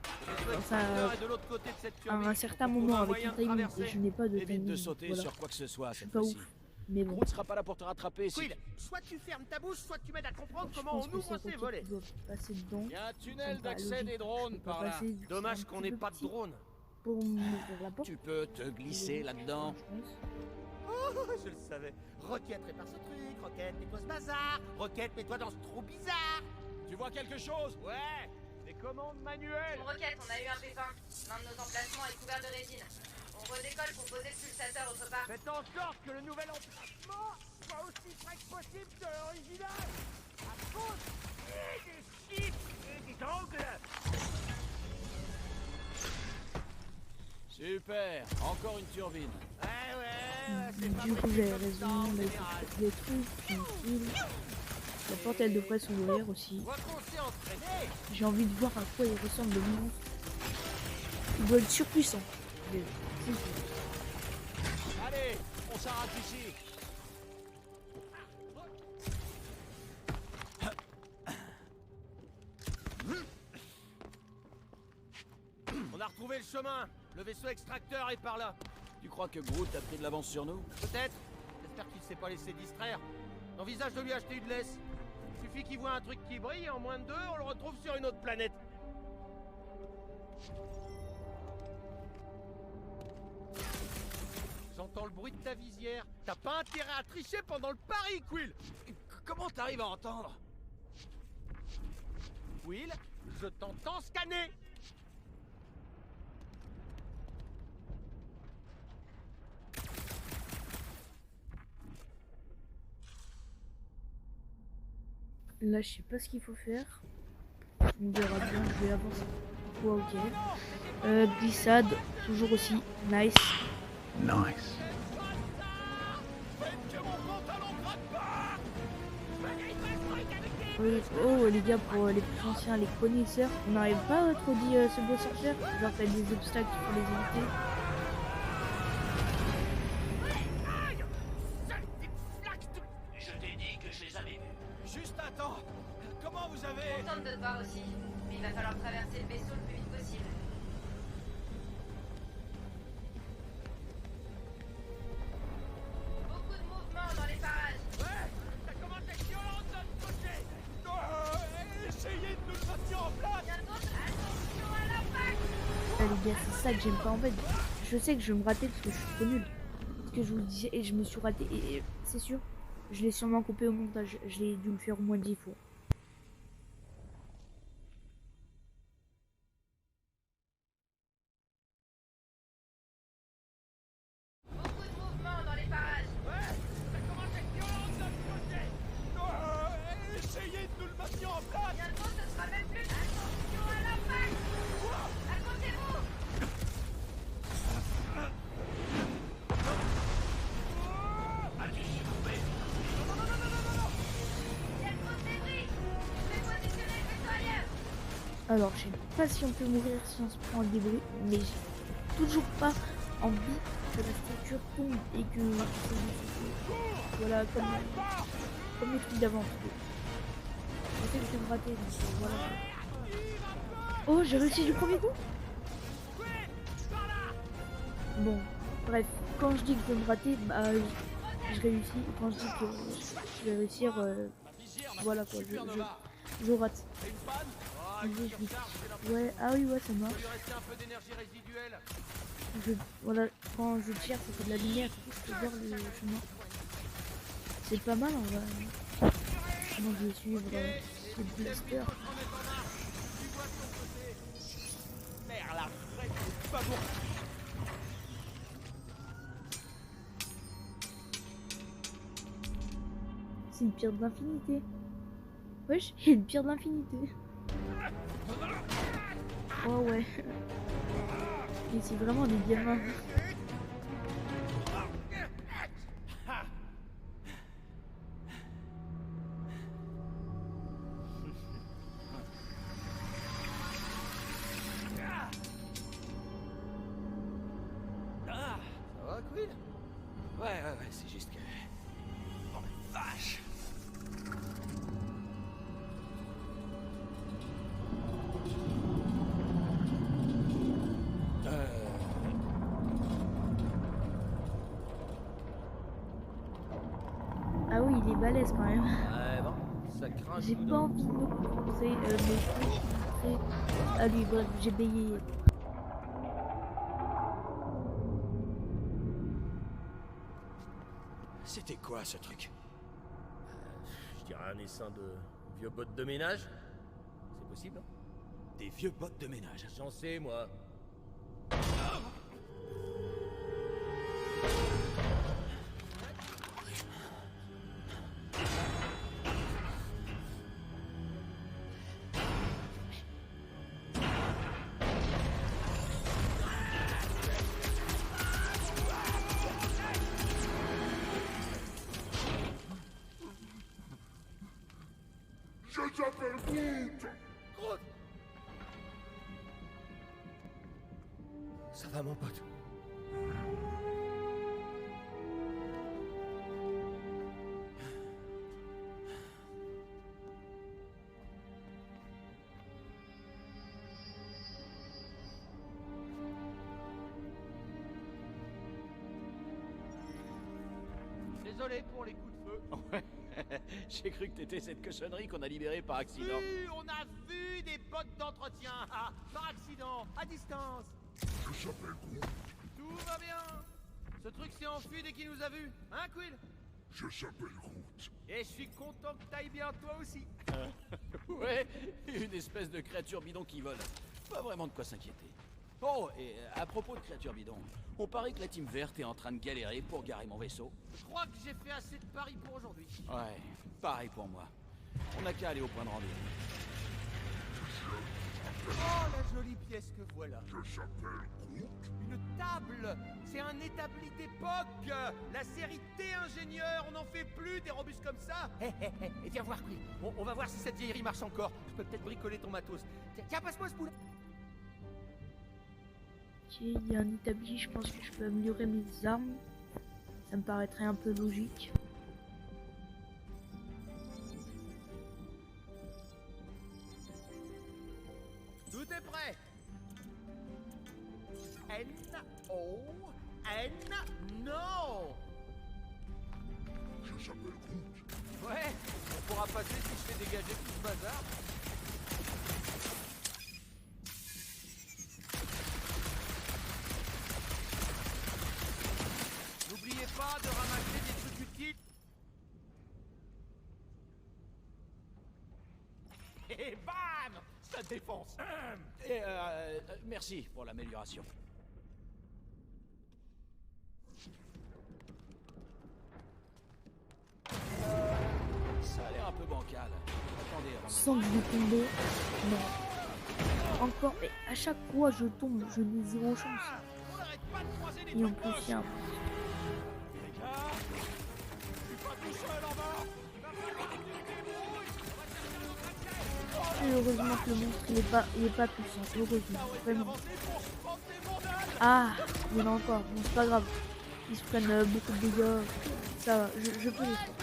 Le vaisseau Enfin, extracteur est de l'autre côté de cette À turbine. un certain On trouve moment un avec moyen un de timing. traverser. Et je n'ai pas de Évite timing. de sauter Voilà. sur quoi que ce soit Je suis cette pas fois-ci. ouf. Mais bon. Groot sera pas là pour te rattraper si... Quill, soit tu fermes ta bouche, soit tu m'aides à comprendre Je comment pense on que ouvre c'est ces Rocket volets. qui doit passer dedans. Il y a un tunnel Pas d'accès logique. des Je drones peux pas par là. passer, c'est Dommage un qu'on petit n'ait peu pas de petit drone. Pour m'ouvrir la porte. Tu peux te glisser là-dedans. Je pense. Oh, je le savais. Rocket, répare ce truc. Rocket, mets-toi ce bazar. Rocket, mets-toi dans ce trou bizarre. Tu vois quelque chose? Ouais, des commandes manuelles. Team Rocket, on a eu un pépin. L'un de nos emplacements est couvert de résine. On redécolle pour poser le pulsateur autre part. Faites en sorte que le nouvel emplacement soit aussi près que possible de l'original. À cause des chiffres et des angles. Super, encore une turbine. Ouais, c'est Du coup, fabriqué j'ai comme raison. ça en Mais général. des trucs tranquilles. La porte, elle devrait s'ouvrir aussi. On va qu'on s'est entraîné. J'ai envie de voir à quoi il ressemble le monstre. Il doit être surpuissant. Mais c'est tout. Allez, on s'arrête ici. On a retrouvé le chemin. Le vaisseau extracteur est par là. Tu crois que Groot a pris de l'avance sur nous? Peut-être. J'espère qu'il ne s'est pas laissé distraire. Envisage de lui acheter une laisse. Suffit qu'il voit un truc qui brille et en moins de 2, on le retrouve sur une autre planète. J'entends le bruit de ta visière. T'as pas intérêt à tricher pendant le pari, Quill. Comment t'arrives à entendre? Will, je t'entends scanner. Là, je sais pas ce qu'il faut faire. On verra bien, je vais avancer. Ouais, ok. Glissade, toujours aussi. Nice. Nice. Oh les gars, pour les plus anciens, les connaisseurs, on n'arrive pas à trop dit ce beau sorcière. Genre, t'as des obstacles, il faut les éviter. Je t'ai dit que je les avais vus. Juste un temps. Comment vous avez... Contente de te voir aussi. Mais il va falloir traverser le vaisseau le plus vite possible. Beaucoup de mouvements dans les parages. Ouais, ça commence à être violent de notre côté. Essayez de nous le maintenir en place. Bientôt, attention à l'impact. Ah, les gars, c'est ça que j'aime pas en fait. Je sais que je vais me rater parce que je suis trop nul. Parce que je vous le disais et je me suis raté. Et c'est sûr, je l'ai sûrement coupé au montage. Je l'ai dû le faire au moins 10 fois. Beaucoup de mouvements dans les parages. Ouais, ça commence à être violent de notre côté. Essayez de nous le maintenir en place. Bientôt, ce sera même plus. Attention à l'impact. Accrochez-vous. Il y a trop de débris. Je vais positionner le vaisseau ailleurs. Alors, je sais pas si on peut mourir si on se prend le débris, mais j'ai toujours pas envie que la structure tombe et que voilà, comme les trucs d'avant. Je sais que je vais me rater, donc voilà. Oh, j'ai réussi du premier coup. Bon, bref, quand je dis que je vais me rater, bah je réussis. Quand je dis que je vais réussir, voilà quoi, je rate. Ouais, ah oui, ouais, ça marche. Voilà, quand je tire, ça fait de la lumière, je peux voir le chemin. C'est pas mal en vrai. Comment je vais suivre le blaster. C'est une pierre de l'infinité. Wesh, il y a une pierre de l'infinité. Oh ouais. Et c'est vraiment des gamins. Ah, ça va, Quill? Ouais, c'est juste que... Oh la vache! Ah oui, il est balèze quand même. Ouais, bon, ça craint. J'ai pas envie de me concentrer, à lui, bref, j'ai bégayé. C'était quoi ce truc? Je dirais un essaim de vieux bottes de ménage. C'est possible, hein? Des vieux bottes de ménage. J'en sais, moi. Je s'appelle Groot. Groot! Ça va, mon pote? Désolé pour les coups de feu. Ouais, j'ai cru que t'étais cette cochonnerie qu'on a libérée par accident. Oui, on a vu des bottes d'entretien. Ah, par accident, à distance. Je s'appelle Groot. Tout va bien. Ce truc s'est enfui dès qu'il nous a vus, hein, Quill? Je s'appelle Groot. Et je suis content que t'ailles bien toi aussi. Ouais, une espèce de créature bidon qui vole. Pas vraiment de quoi s'inquiéter. Oh, et à propos de créatures bidon, on paraît que la team verte est en train de galérer pour garer mon vaisseau. Je crois que j'ai fait assez de paris pour aujourd'hui. Ouais, pareil pour moi. On n'a qu'à aller au point de rendez-vous. Oh, la jolie pièce que voilà. Je s'appelle Groot. Une table. C'est un établi d'époque. La série T-ingénieur, on n'en fait plus des robustes comme ça. Et viens voir, Quill. On va voir si cette vieillerie marche encore. Je peux peut-être bricoler ton matos. Tiens, passe-moi ce boulot. Ok, il y a un établi, je pense que je peux améliorer mes armes. Ça me paraîtrait un peu logique. Tout est prêt. N-O-N... Non. Je s'appelle Groot. Ouais, on pourra passer si je fais dégager tout ce bazar. N'oubliez pas de ramasser des trucs utiles. Et bam! Ça défonce. Et merci pour l'amélioration. Ça a l'air un peu bancal. Attendez, avant de- Sans que je vais tomber. Non. Encore, mais à chaque fois je tombe, je n'ai zéro chance. On n'arrête pas de croiser des Et en trucs plus, moches. il y a un... Les gars, je suis pas tout seul en bas. Il va falloir que tu te débrouilles. On va chercher un autre accès. Et heureusement que le monstre il est pas puissant, heureusement, Ça aurait été vraiment. avancé pour se prendre des mandales. Ah, il y en a encore, bon c'est pas grave. Ils se prennent beaucoup de dégâts, ça va, je peux les faire.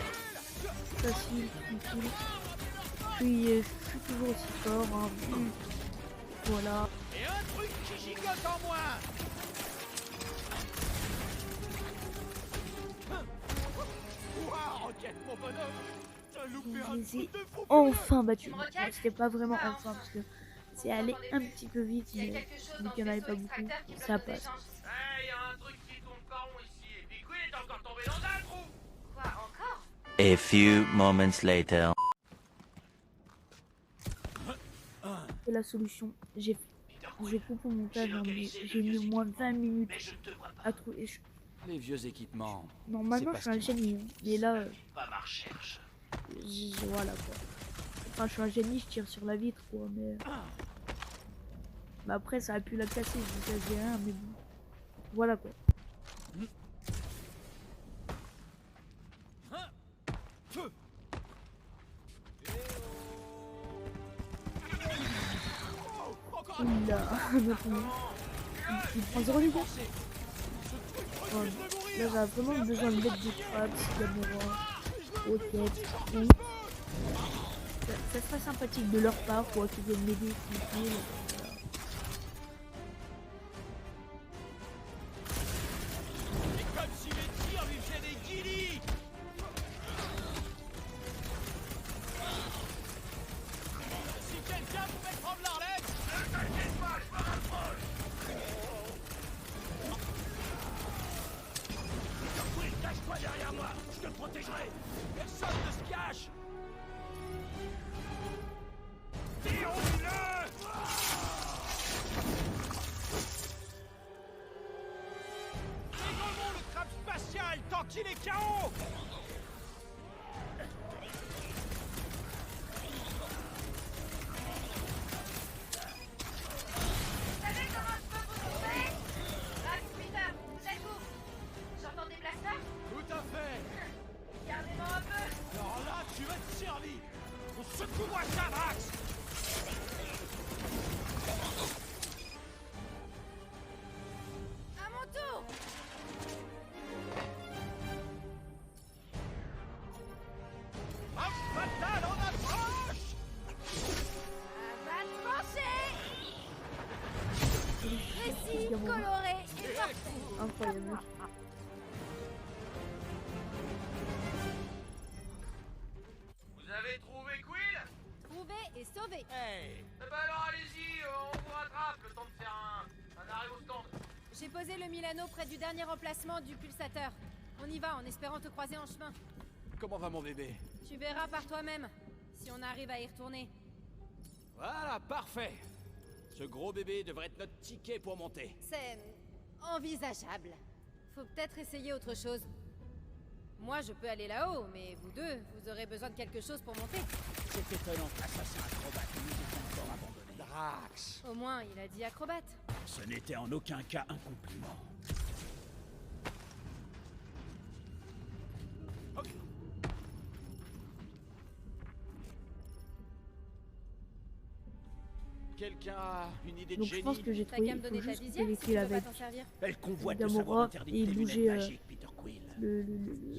Facile, tranquille. Puis je suis toujours aussi fort, hein. Voilà. Et un truc qui gigote en moins. Ouah, roquette, mon bonhomme. T'as loupé Je un les ai truc de fou. enfin battu. Une roquette Bon, c'était pas vraiment Ah, enfin parce que c'est allé un petit peu vite, Il y a mais quelque chose vu dans qu'il le n'y en avait vaisseau pas beaucoup, extracteur qui bloque ça nos passe. échanges. Il y a un truc qui tourne pas rond ici. Et puis Quill est encore tombé dans un trou. Quoi, encore? A few moments later. C'est la solution. Je coupe au montage, hein, mais j'ai mis au moins 20 minutes à trouver. Les vieux équipements. Normalement, je C'est suis un pas ce génie, hein, mais là, Pas ma recherche. voilà quoi. Enfin, je suis un génie, je tire sur la vitre quoi, mais. Bah après, ça a pu la casser, je vous ai rien, mais bon. Voilà quoi. Oula, il prend 0 dégâts. Bon, là, j'ai vraiment besoin de mettre des traps, Gamora, Rocket, Groot. Ça serait sympathique de leur part, quoi, qu'ils viennent m'aider, tranquille. Voilà. C'est comme si les tirs lui faisaient des guillis. Si quelqu'un pouvait prendre la relève. Ne t'inquiète pas, je me rapproche. Quill, cache-toi derrière moi. Je te protégerai. Personne ne se cache. Déroule-le. Dégommons le trap spatial tant qu'il est KO. Vous savez comment je peux vous trouver? Max, Peter, vous êtes où? J'entends des blasters? Tout à fait. Regardez-moi un peu. Alors là, tu vas te servir. Secoue-moi ça, Max. À mon tour. Hop, fatal en approche. Va trancher. Précis, Gamora. coloré et parfait. Incroyable. Vous avez trouvé Quill? Trouvé et sauvé. Hey. Eh ben alors allez-y, on vous rattrape le temps de faire un arrêt au stand. J'ai posé le Milano près du dernier emplacement du pulsateur. On y va en espérant te croiser en chemin. Comment va mon bébé? Tu verras par toi-même, si on arrive à y retourner. Voilà, parfait. Ce gros bébé devrait être notre ticket pour monter. C'est envisageable. Faut peut-être essayer autre chose. Moi, je peux aller là-haut, mais vous deux, vous aurez besoin de quelque chose pour monter. Cet étonnant assassin acrobate nous est encore abandonné. Drax! Au moins, il a dit acrobate. Ce n'était en aucun cas un compliment. Ok. Quelqu'un a une idée de Donc je génie? pense que j'ai T'as trouvé, qu'à me il faut donner ta juste dixième, vérifier si tu veux avec pas t'en servir. Elle convoite de savoir Gamora interdit et tes lunettes bouger magiques, Peter Quill.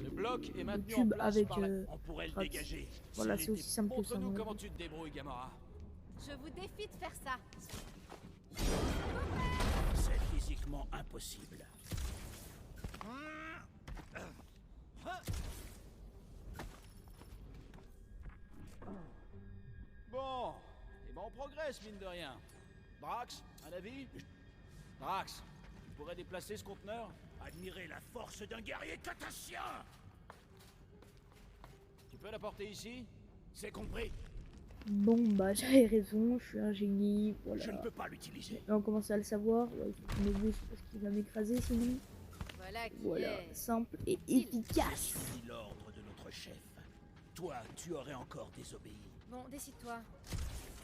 Ce bloc est le maintenu en cube place avec par la... On pourrait le Drax. dégager. Voilà, s'il c'est aussi était- simple que ça. Montre-nous mon comment avis. tu te débrouilles, Gamora. Je vous défie de faire ça. C'est physiquement impossible. Bon, et ben on progresse, mine de rien. Drax, un avis? Drax, tu pourrais déplacer ce conteneur? Admirez la force d'un guerrier catassien. Tu peux l'apporter ici? C'est compris. Bon, bah j'avais raison, je suis un génie, voilà. Je ne peux pas l'utiliser. Là on commence à le savoir, ouais, il faut qu'il me booste parce qu'il va m'écraser sinon. Voilà qui Voilà, est... simple et efficace. Suis l'ordre de notre chef. Toi, tu aurais encore désobéi. Bon, décide-toi.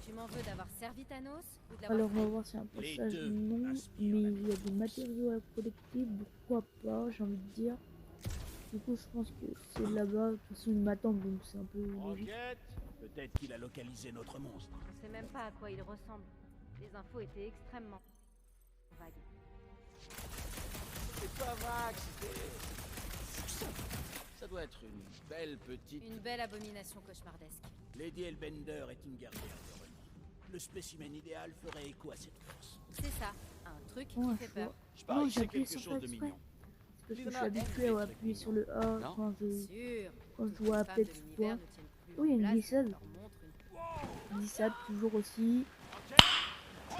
Tu m'en veux d'avoir servi Thanos ou de l'avoir Alors on va trahi? voir si un Les passage deux non, mais inspirent la il y a des matériaux à collecter, pourquoi pas, j'ai envie de dire. Du coup je pense que c'est là-bas, de toute façon ils m'attendent donc c'est un peu logique. Rocket? Peut-être qu'il a localisé notre monstre. On sait même pas à quoi il ressemble. Les infos étaient extrêmement vagues. C'est pas vague, c'était... Ça doit être une belle petite... Une belle abomination cauchemardesque. Lady Hellbender est une guerrière de renom. Le spécimen idéal ferait écho à cette force. C'est ça, un truc Oh, qui fait peur. Je parie Non, que j'ai c'est appuyé quelque sur chose de exprès. mignon. Parce que je Lina suis habitué aime à les appuyer trucs sur le A Non. quand je Sûr. vois Toutes les peut-être femmes de quoi. l'univers ne tiennent plus Oh, il y a en une place, glissade. leur montre une- Glissade toujours aussi.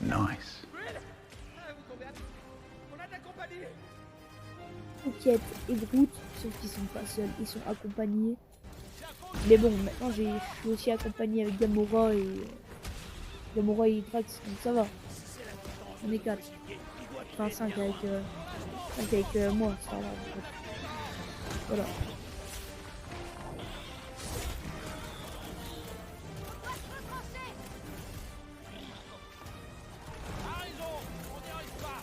Nice. On a de la compagnie. Rocket et Groot, sauf qu'ils sont pas seuls, ils sont accompagnés. Mais bon, maintenant je suis aussi accompagné avec Gamora et Drax, donc ça va. On est 4. Enfin 5 avec moi, ça va. En fait. Voilà. A raison, on n'y arrive pas.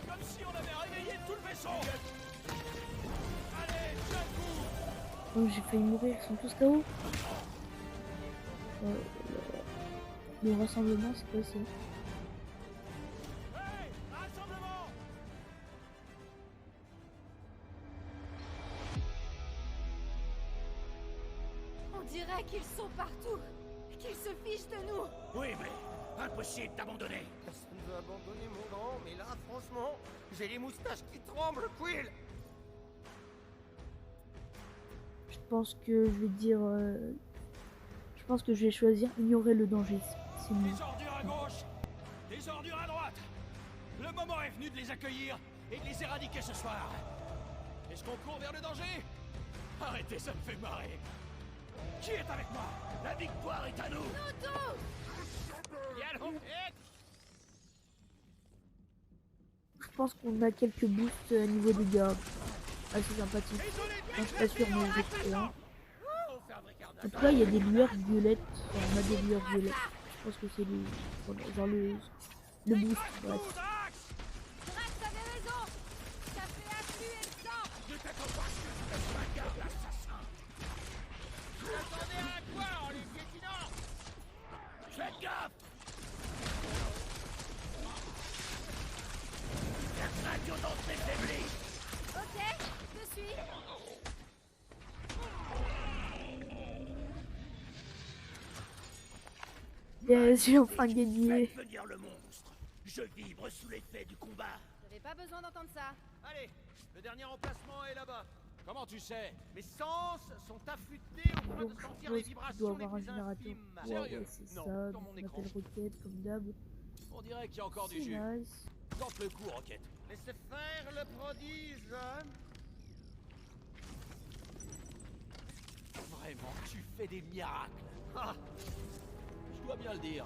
Comme si on avait réveillé tout le vaisseau. Allez, tiens le coup. Oh, j'ai failli mourir, ils sont tous KO. Le rassemblement, c'est quoi ça? Hey, rassemblement. On dirait qu'ils sont partout. Qu'ils se fichent de nous. Oui, mais impossible d'abandonner. Personne ne veut abandonner mon grand, mais là, franchement, j'ai les moustaches qui tremblent, Quill. Je pense que je vais dire. Je pense que je vais choisir ignorer le danger. C'est mieux. Des ordures à gauche, des ordures à droite. Le moment est venu de les accueillir et de les éradiquer ce soir. Est-ce qu'on court vers le danger? Arrêtez, ça me fait marrer. Qui est avec moi? La victoire est à nous. Y allons vite. Je pense qu'on a quelques boosts à niveau dégâts. Assez sympathique. Enfin, je suis pas sûr, mais j'ai trouvé un. En tout cas, il y a des lueurs violettes. Enfin, on a des lueurs violettes. Je pense que c'est les. Voilà, genre le boost. Bref. Drax avait raison. Ça fait affluer le sang. Ne t'attends pas à ce que tu fasses la garde, l'assassin. Attendez à quoi en les piétinant? Faites gaffe. La radiolante est faiblie. Ok, je suis. Yes, j'ai enfin gagné. Faites venir le monstre. Je vibre sous l'effet du combat. J'avais pas besoin d'entendre ça. Allez, le dernier emplacement est là-bas. Comment tu sais? Mes sens sont affûtés au point Donc, de je sentir les suppose qu'il doit vibrations les avoir un plus générateur. infimes. Ouais, Sérieux? ouais, c'est Non, ça. dans Donc, mon on écran. appelle Rocket comme d'hab. On dirait qu'il y a encore du C'est jus. nice. Tente le coup, Rocket. Laissez faire le prodige, hein. Vraiment, tu fais des miracles. Ah, je dois bien le dire.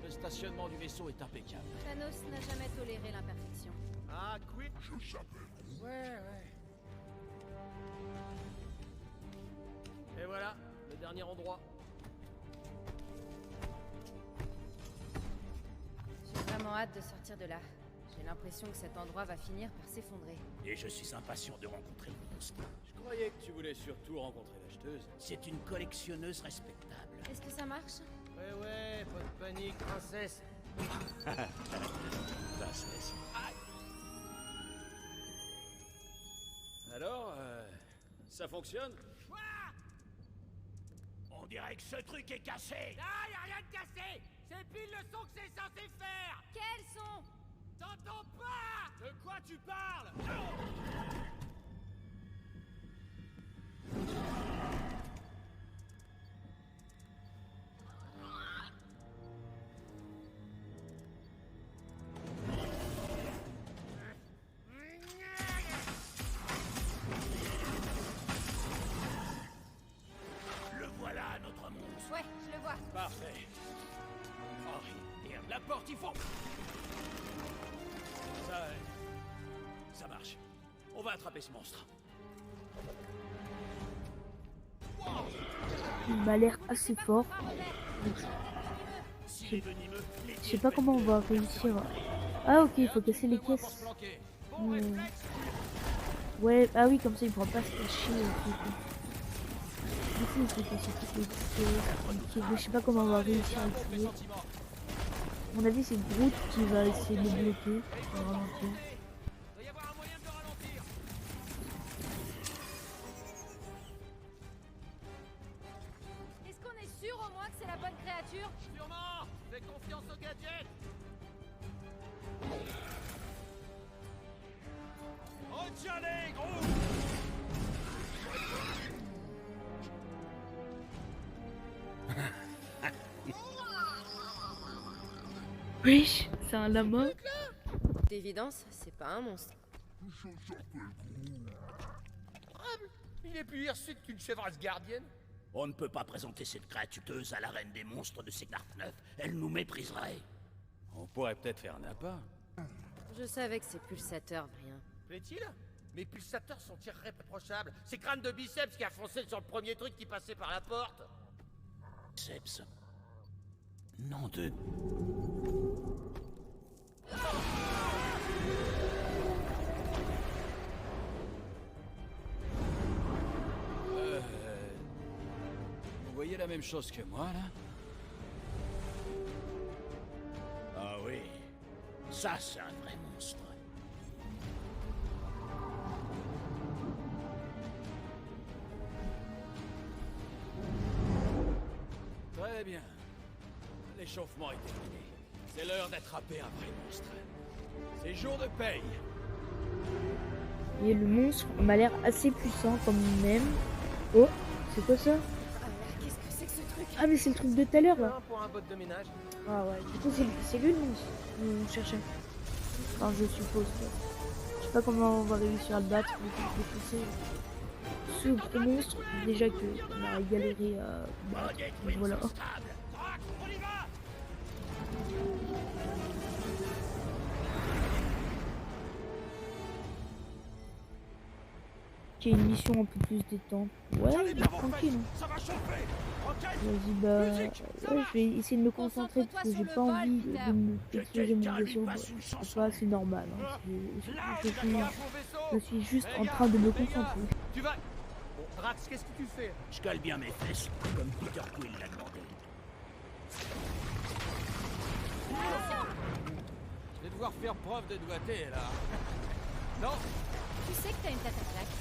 Le stationnement du vaisseau est impeccable. Thanos n'a jamais toléré l'imperfection. Ah, Quill. Je s'appelle. Ouais. Et voilà, le dernier endroit. J'ai vraiment hâte de sortir de là. J'ai l'impression que cet endroit va finir par s'effondrer. Et je suis impatient de rencontrer le monstre. Je croyais que tu voulais surtout rencontrer l'acheteuse. C'est une collectionneuse respectable. Est-ce que ça marche? Ouais, pas de panique, princesse. Princesse. Alors, ça fonctionne? On dirait que ce truc est cassé. Ah, y'a rien de cassé. C'est pile le son que c'est censé faire. Quel son? T'entends pas? De quoi tu parles? Le voilà, notre monstre. Ouais, je le vois. Parfait. Henri, merde, la porte, il faut... Ça marche. On va attraper ce monstre. Il m'a l'air assez fort. Je sais pas comment on va réussir. Ah ok, il faut casser les caisses. Ouais, ah oui, comme ça il pourra pas se cacher. Du coup, il faut casser toutes les caisses. Mais je sais pas comment on va réussir à le tuer. À mon avis, c'est Groot qui va essayer de le bloquer. Est-ce qu'on est sûr au moins que c'est la bonne créature? Sûrement. Fais confiance au gadget. Retiens-les, gros! Wesh, c'est un lama. D'évidence, c'est pas un monstre. Il est plus hirsute qu'une chèvre asgardienne. On ne peut pas présenter cette créatureuse à la reine des monstres de Signar 9. Elle nous mépriserait. On pourrait peut-être faire un appât. Je savais que ces pulsateurs, rien. Plaît-il? Mes pulsateurs sont irréprochables. C'est crâne de biceps qui a foncé sur le premier truc qui passait par la porte. Biceps. Nom de... Vous voyez la même chose que moi, là? Ah oui. Ça, c'est un vrai monstre. Très bien. L'échauffement est terminé. C'est l'heure d'attraper un vrai monstre. C'est jour de paye. Et le monstre m'a l'air assez puissant comme même. Oh, c'est quoi ça? Qu'est-ce que c'est que ce truc? Ah mais c'est le truc de tout à l'heure là. Pour un bot de ménage. Ah ouais, du coup c'est lui le monstre. On cherchait. Enfin je suppose. Je sais pas comment on va réussir à le battre. Ce gros monstre, déjà qu'on a galéré à battre. Voilà. Qui est une mission un peu plus détente. Ouais, tranquille. Vas-y, bah. Ouais, je vais essayer de me concentrer parce que j'ai pas envie de me exploser mon vaisseau. C'est pas assez normal. Hein. Je suis juste en train de me concentrer. Tu vas. Bon, Drax, qu'est-ce que tu fais? Je cale bien mes fesses, comme Peter Quill l'a demandé. Je vais devoir faire preuve de doigté, là. Non. Tu sais que t'as une tête à claque.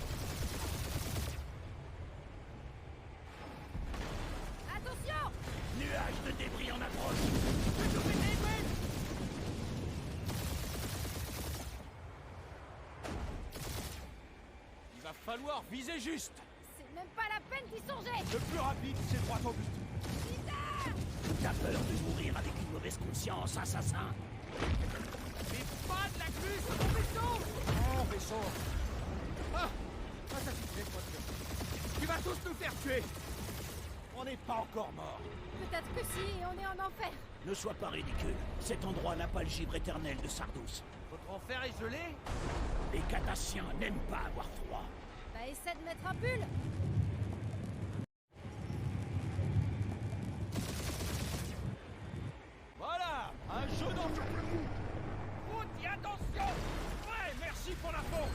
Attention! Nuage de débris en approche. Il va falloir viser juste. C'est même pas la peine d'y songer! Le plus rapide, c'est droit au but. T'as peur de mourir avec une mauvaise conscience, assassin? Vite, pas de la glu sur mon vaisseau! Oh, vaisseau! Ah, ça suffit, moi, tu vas tous nous faire tuer! On n'est pas encore mort. Peut-être que si, on est en enfer. Ne sois pas ridicule. Cet endroit n'a pas le givre éternel de Sardous. Votre enfer est gelé? Les Catassiens n'aiment pas avoir froid. Bah essaie de mettre un pull. Voilà, un jeu d'enjeu. Route et attention. Ouais, merci pour l'info.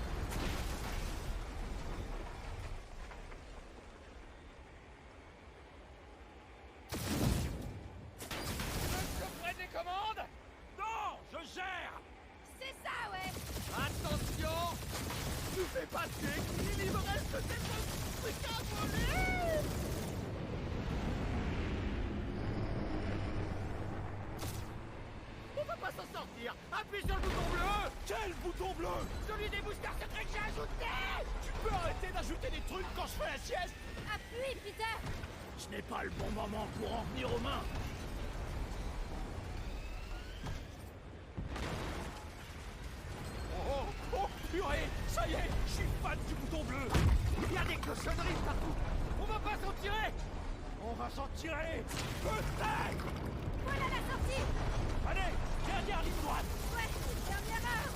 Je ferai des commandes? Non, je gère. C'est ça, ouais. Attention! Ne fais pas tuer! Il me reste des trucs à voler! On va pas s'en sortir! Appuie sur le bouton bleu! Quel bouton bleu? Celui des boosters secrets que j'ai ajouté! Tu peux arrêter d'ajouter des trucs quand je fais la sieste? Appuie, Peter. Ce n'est pas le bon moment pour en venir aux mains. Oh, oh, purée! Ça y est, je suis fan du bouton bleu! Il y a des cochonneries partout! On va pas s'en tirer! On va s'en tirer! Peut-être! Voilà la sortie. Allez, dernière ligne droite! Ouais, dernière heure.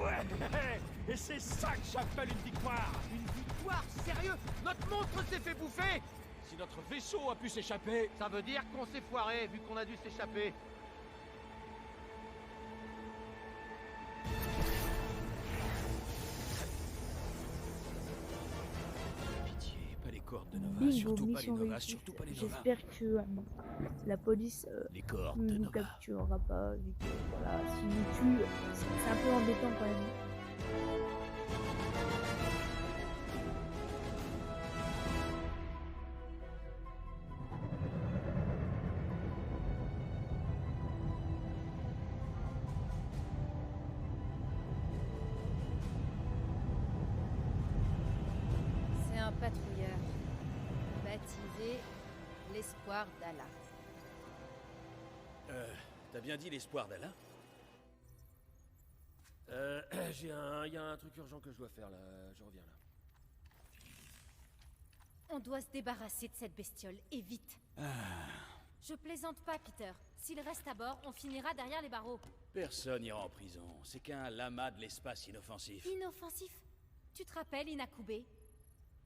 Ouais! Et c'est ça que j'appelle une victoire! Une victoire? Sérieux? Notre monstre s'est fait bouffer! Si notre vaisseau a pu s'échapper, Ça veut dire qu'on s'est foiré, vu qu'on a dû s'échapper. pitié, pas les cordes de Nova, Bingo, surtout pas les mission Nova, réussie. surtout pas les Nova. J'espère que la police Les cordes ne de nous Nova. capturera pas, vu que voilà, s'ils nous tuent, c'est un peu embêtant quand même. C'est un patrouilleur. Baptisé l'Espoir d'Allah. T'as bien dit l'espoir d'Alain? Y a un truc urgent que je dois faire là, je reviens là. On doit se débarrasser de cette bestiole, et vite. Je plaisante pas, Peter. S'il reste à bord, on finira derrière les barreaux. Personne n'ira en prison. C'est qu'un lama de l'espace inoffensif. Inoffensif. Tu te rappelles Inakube?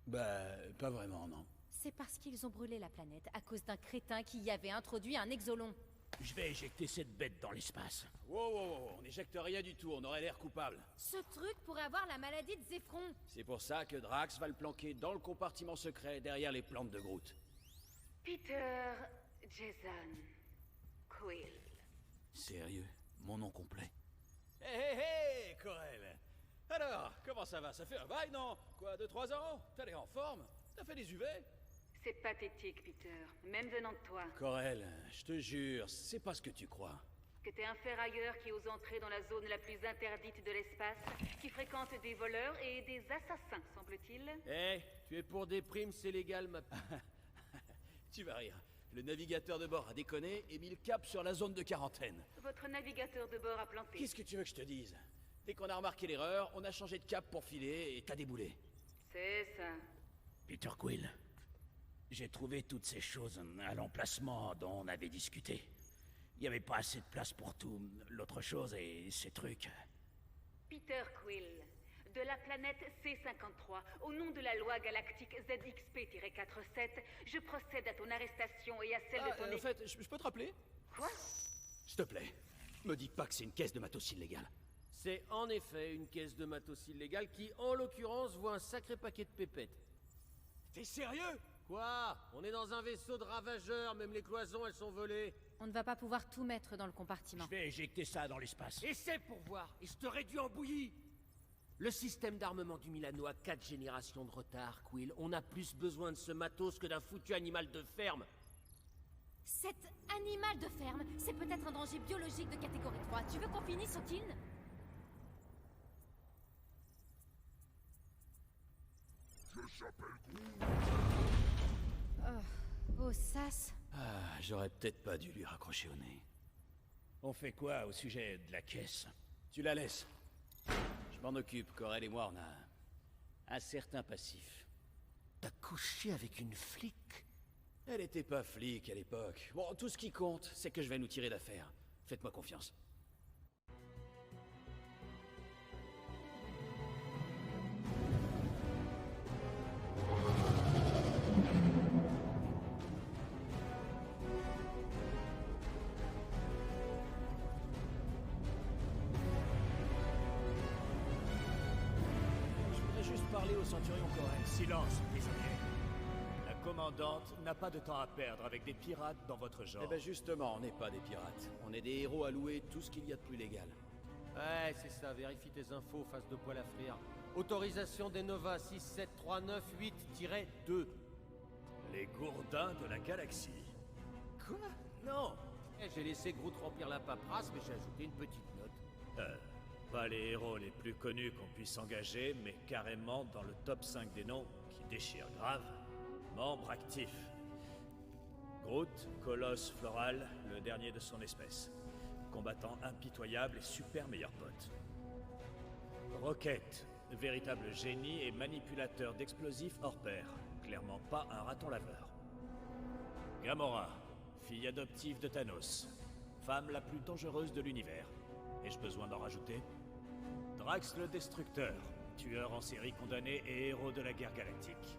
Bah, pas vraiment, non. C'est parce qu'ils ont brûlé la planète à cause d'un crétin qui y avait introduit un exolon. Je vais éjecter cette bête dans l'espace. Wow, on n'éjecte rien du tout, on aurait l'air coupable. Ce truc pourrait avoir la maladie de Zéphron. C'est pour ça que Drax va le planquer dans le compartiment secret derrière les plantes de Groot. Peter Jason Quill. Sérieux? Mon nom complet? Hé, Corel. Alors, comment ça va? Ça fait un bail, non? Quoi, 2-3 ans? T'as l'air en forme? T'as fait des UV? C'est pathétique, Peter, même venant de toi. Corel, je te jure, c'est pas ce que tu crois. Que t'es un ferrailleur qui ose entrer dans la zone la plus interdite de l'espace, qui fréquente des voleurs et des assassins, semble-t-il. Tu es pour des primes, c'est légal, ma... Tu vas rire. Le navigateur de bord a déconné et mis le cap sur la zone de quarantaine. Votre navigateur de bord a planté. Qu'est-ce que tu veux que je te dise? Dès qu'on a remarqué l'erreur, on a changé de cap pour filer et t'as déboulé. C'est ça. Peter Quill, j'ai trouvé toutes ces choses à l'emplacement dont on avait discuté. Il n'y avait pas assez de place pour tout, l'autre chose et ces trucs. Peter Quill, de la planète C-53, au nom de la loi galactique ZXP-47, je procède à ton arrestation et à celle de ton... En fait, je peux te rappeler? Quoi? S'il te plaît, me dis pas que c'est une caisse de matos illégale. C'est en effet une caisse de matos illégale qui, en l'occurrence, voit un sacré paquet de pépettes. T'es sérieux? Quoi? On est dans un vaisseau de ravageurs, même les cloisons, elles sont volées. On ne va pas pouvoir tout mettre dans le compartiment. Je vais éjecter ça dans l'espace. Essaie pour voir, et je te réduis en bouillie. Le système d'armement du Milano a 4 générations de retard, Quill. On a plus besoin de ce matos que d'un foutu animal de ferme. Cet animal de ferme, c'est peut-être un danger biologique de catégorie 3. Tu veux qu'on finisse au kin? Oh, sas. Ah, j'aurais peut-être pas dû lui raccrocher au nez. On fait quoi au sujet de la caisse? Tu la laisses. Je m'en occupe, Corel et moi, on a un certain passif. T'as couché avec une flic? Elle était pas flic à l'époque. Bon, tout ce qui compte, c'est que je vais nous tirer d'affaire. Faites-moi confiance. Je voudrais juste parler au centurion Corel. Silence, prisonnier. La commandante n'a pas de temps à perdre avec des pirates dans votre genre. Eh ben justement, on n'est pas des pirates. On est des héros à louer tout ce qu'il y a de plus légal. Ouais, c'est ça, vérifie tes infos, face de poil à frire. Autorisation des Nova 67398-2. Les gourdins de la galaxie. Quoi? Non. J'ai laissé Groot remplir la paperasse, mais j'ai ajouté une petite note. Pas les héros les plus connus qu'on puisse engager, mais carrément dans le top 5 des noms qui déchirent grave. Membre actif. Groot, colosse floral, le dernier de son espèce. Combattant impitoyable et super meilleur pote. Rocket, véritable génie et manipulateur d'explosifs hors pair. Clairement pas un raton laveur. Gamora, fille adoptive de Thanos. Femme la plus dangereuse de l'univers. Ai-je besoin d'en rajouter? Drax le Destructeur, tueur en série condamné et héros de la guerre galactique.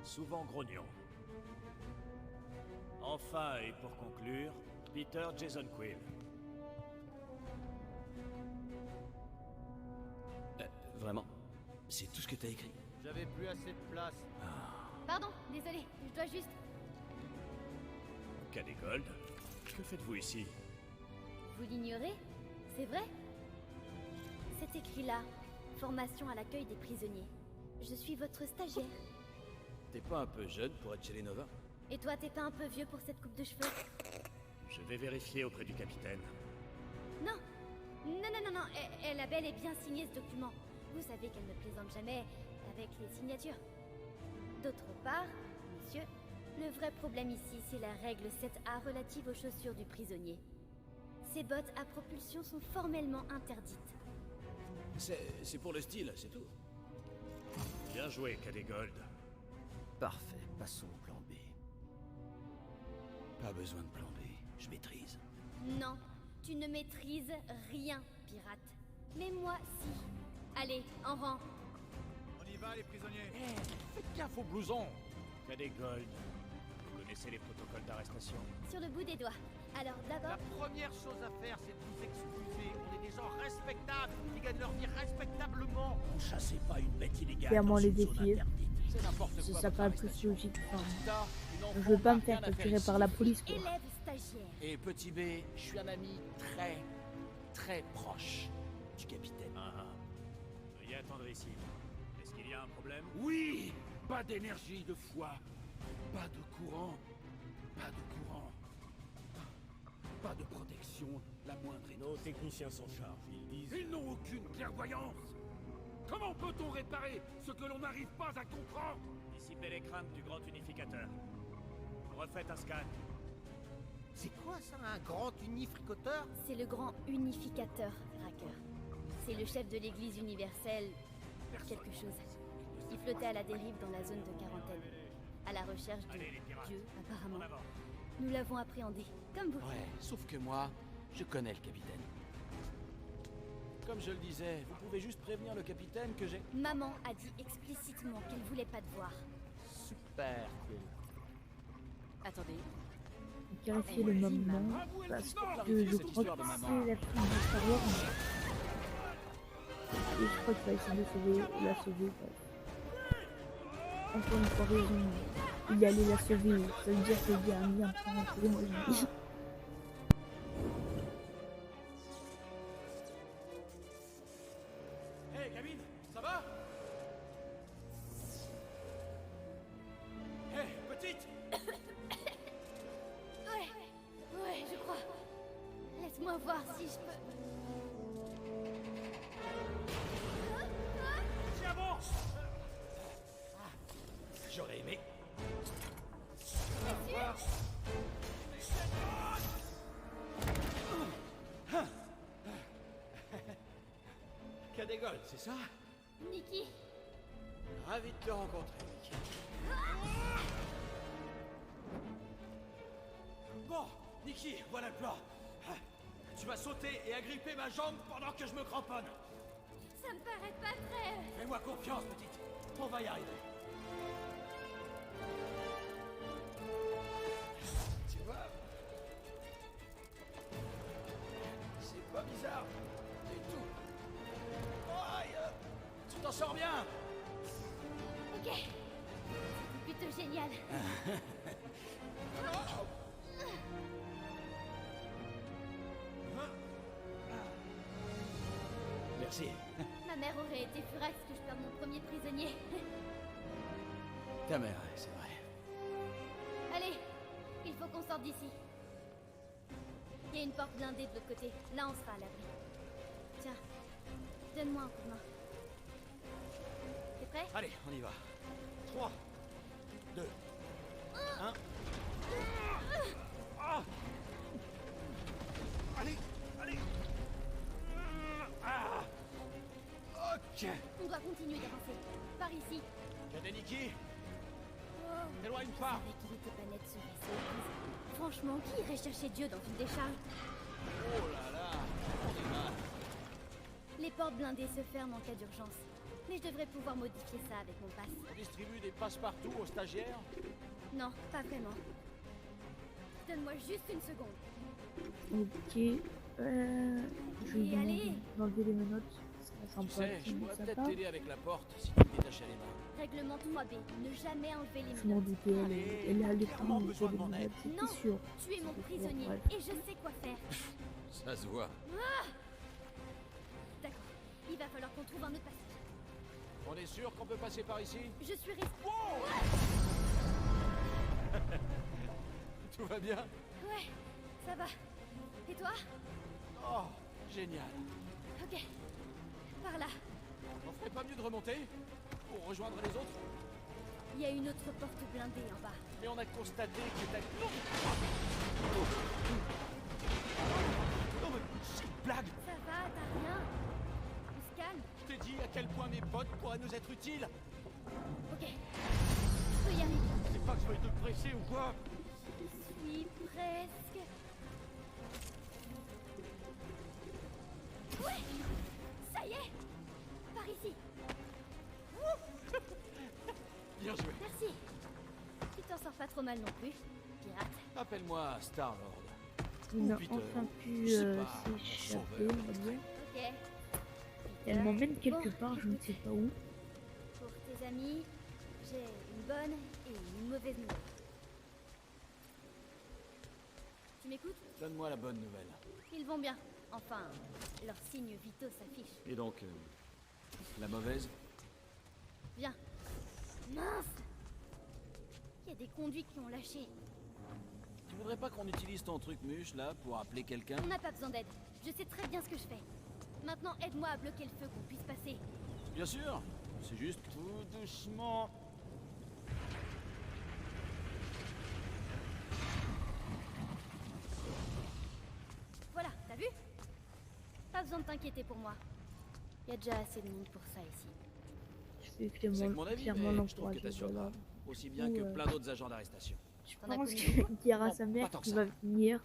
Souvent grognon. Enfin, et pour conclure, Peter Jason Quill. Vraiment? C'est tout ce que t'as écrit? J'avais plus assez de place. Pardon, désolé, je dois juste... Cadet Gold, que faites-vous ici? Vous l'ignorez? C'est vrai? C'est écrit là. Formation à l'accueil des prisonniers. Je suis votre stagiaire. T'es pas un peu jeune pour être chez les Nova? Et toi, t'es pas un peu vieux pour cette coupe de cheveux? Je vais vérifier auprès du capitaine. Non. Non. Elle a bel et bien signé ce document. Vous savez qu'elle ne plaisante jamais avec les signatures. D'autre part, monsieur, le vrai problème ici, c'est la règle 7A relative aux chaussures du prisonnier. Ces bottes à propulsion sont formellement interdites. C'est pour le style, c'est tout. Bien joué, Cadet Gold. Parfait, passons au plan B. Pas besoin de plan B, je maîtrise. Non, tu ne maîtrises rien, pirate. Mais moi, si. Allez, en rang. On y va, les prisonniers. Faites gaffe au blouson. Cadet Gold, vous connaissez les protocoles d'arrestation? Sur le bout des doigts. Alors d'abord... La première chose à faire, c'est de vous excuser. On est des gens respectables qui gagnent leur vie respectablement. Vous chassez pas une bête illégale. Clairement dans les une zone défier. interdite. C'est n'importe C'est quoi. ça votre pas plus arrestation. logique. Enfin, Ça, une je veux pas me enfant faire n'a rien à capturer faire par ici. la police, quoi. Élève stagiaire. Et petit B, je suis un ami très proche du capitaine. Veuillez attendre ici. Est-ce qu'il y a un problème? Oui! Pas d'énergie de foi. Pas de courant. Pas de courant. Pas de protection, la moindre Nos techniciens s'en chargent. Ils disent... Ils n'ont aucune clairvoyance. Comment peut-on réparer ce que l'on n'arrive pas à comprendre? Dissipez les craintes du grand unificateur. Refaites un scan. C'est quoi ça, un grand unifricoteur? C'est le grand unificateur, Racker. C'est le chef de l'église universelle... quelque chose. Il flottait à la dérive dans la zone de quarantaine. À la recherche de Allez, les pirates. Dieu, apparemment. En avant. Nous l'avons appréhendé, comme vous. Ouais, sauf que moi, je connais le capitaine. Comme je le disais, vous pouvez juste prévenir le capitaine que j'ai... Maman a dit explicitement qu'elle voulait pas te voir. Super, Quill. Attendez. Clarifier le moment, parce que je crois que c'est la fin de Star Wars. Et je crois qu'il va essayer de la sauver. Bref. Encore une fois raison, il allait la sauver, ça veut dire qu'il y a un lien parenté, moi je dis. Hey, Gavin, ça va? Hey, petite! Ouais, je crois. Laisse-moi voir si je peux... J'y avance! J'aurais aimé. Cadégol, c'est ça? Nikki, Ravi de te rencontrer, Nikki. Bon, Nikki, voilà le plan. Tu vas sauter et agripper ma jambe pendant que je me cramponne. ça me paraît pas très... Fais-moi confiance, petite. On va y arriver. Tu vois? C'est pas bizarre du tout. Oh, aïe, tu t'en sors bien. Ok, c'est plutôt génial. Merci. Ma mère aurait été furax que je perde mon premier prisonnier. Ta mère, c'est vrai. Allez, il faut qu'on sorte d'ici. Il y a une porte blindée de l'autre côté. Là, on sera à l'abri. Tiens, donne-moi un coup de main. T'es prêt? Allez, on y va. 3, 2, 1. Allez, allez. Ah. Ok. On doit continuer d'avancer. Par ici. Cadet Nikki, Oh, éloigne je pas. savais qu'il était pas net ce vaisseau. Franchement, qui irait chercher Dieu dans une décharge? Oh là là, on est mal. Les portes blindées se ferment en cas d'urgence. Mais je devrais pouvoir modifier ça avec mon pass. On distribue des passe-partout aux stagiaires. Non, pas vraiment. Donne-moi juste une seconde. Ok. Je vais Et allez. enlever les menottes. Ça Tu sera sais, pas je pourrais ça peut-être part. t'aider avec la porte si tu me détachais les mains. Règlement 3B. Ne jamais enlever les Je m'en menottes. doutais, elle a le clairement prix, besoin de les mon aide. menottes, c'était Non. sûr. Tu es mon prisonnier Ouais. et je sais quoi faire. Ça se voit. D'accord. Il va falloir qu'on trouve un autre passage. On est sûr qu'on peut passer par ici? Je suis risquée. Tout va bien? Ouais, ça va. Et toi? Oh, génial. Ok. Par là. On ferait pas mieux de remonter? Pour rejoindre les autres? Il y a une autre porte blindée en bas. Mais on a constaté que t'as... Non, mais c'est une blague! Ça va, t'as rien. On se calme. Je t'ai dit à quel point mes potes pourraient nous être utiles! Ok. Je peux y arriver. C'est pas que je vais te presser ou quoi? Je suis presque. Ouais. Ça y est. Par ici. Bien joué. Merci. Tu t'en sors pas trop mal non plus, pirate. Appelle-moi Star-Lord. On a Peter, enfin pu je sais pas, s'échapper, sauveur. on va dire. Ok. Elle m'emmène quelque Bon, part, je ne sais pas où. Pour tes amis, j'ai une bonne et une mauvaise nouvelle. Tu m'écoutes? Donne-moi la bonne nouvelle. Ils vont bien. Enfin, leurs signes vitaux s'affichent. Et donc, la mauvaise? Bien. Mince! Il y a des conduits qui ont lâché. Tu voudrais pas qu'on utilise ton truc muche, là, pour appeler quelqu'un? On n'a pas besoin d'aide. Je sais très bien ce que je fais. Maintenant, aide-moi à bloquer le feu, qu'on puisse passer. Bien sûr. C'est juste tout doucement. Voilà, t'as vu? Pas besoin de t'inquiéter pour moi. Il y a déjà assez de monde pour ça ici. Je vais C'est que clairement, mon avis, clairement mais je trouve que l'encourager. t'assures Voilà. grave. Aussi bien que plein d'autres agents d'arrestation. Je T'en as pense connu qu'il y aura Non, sa pas mère tant que qui ça. va venir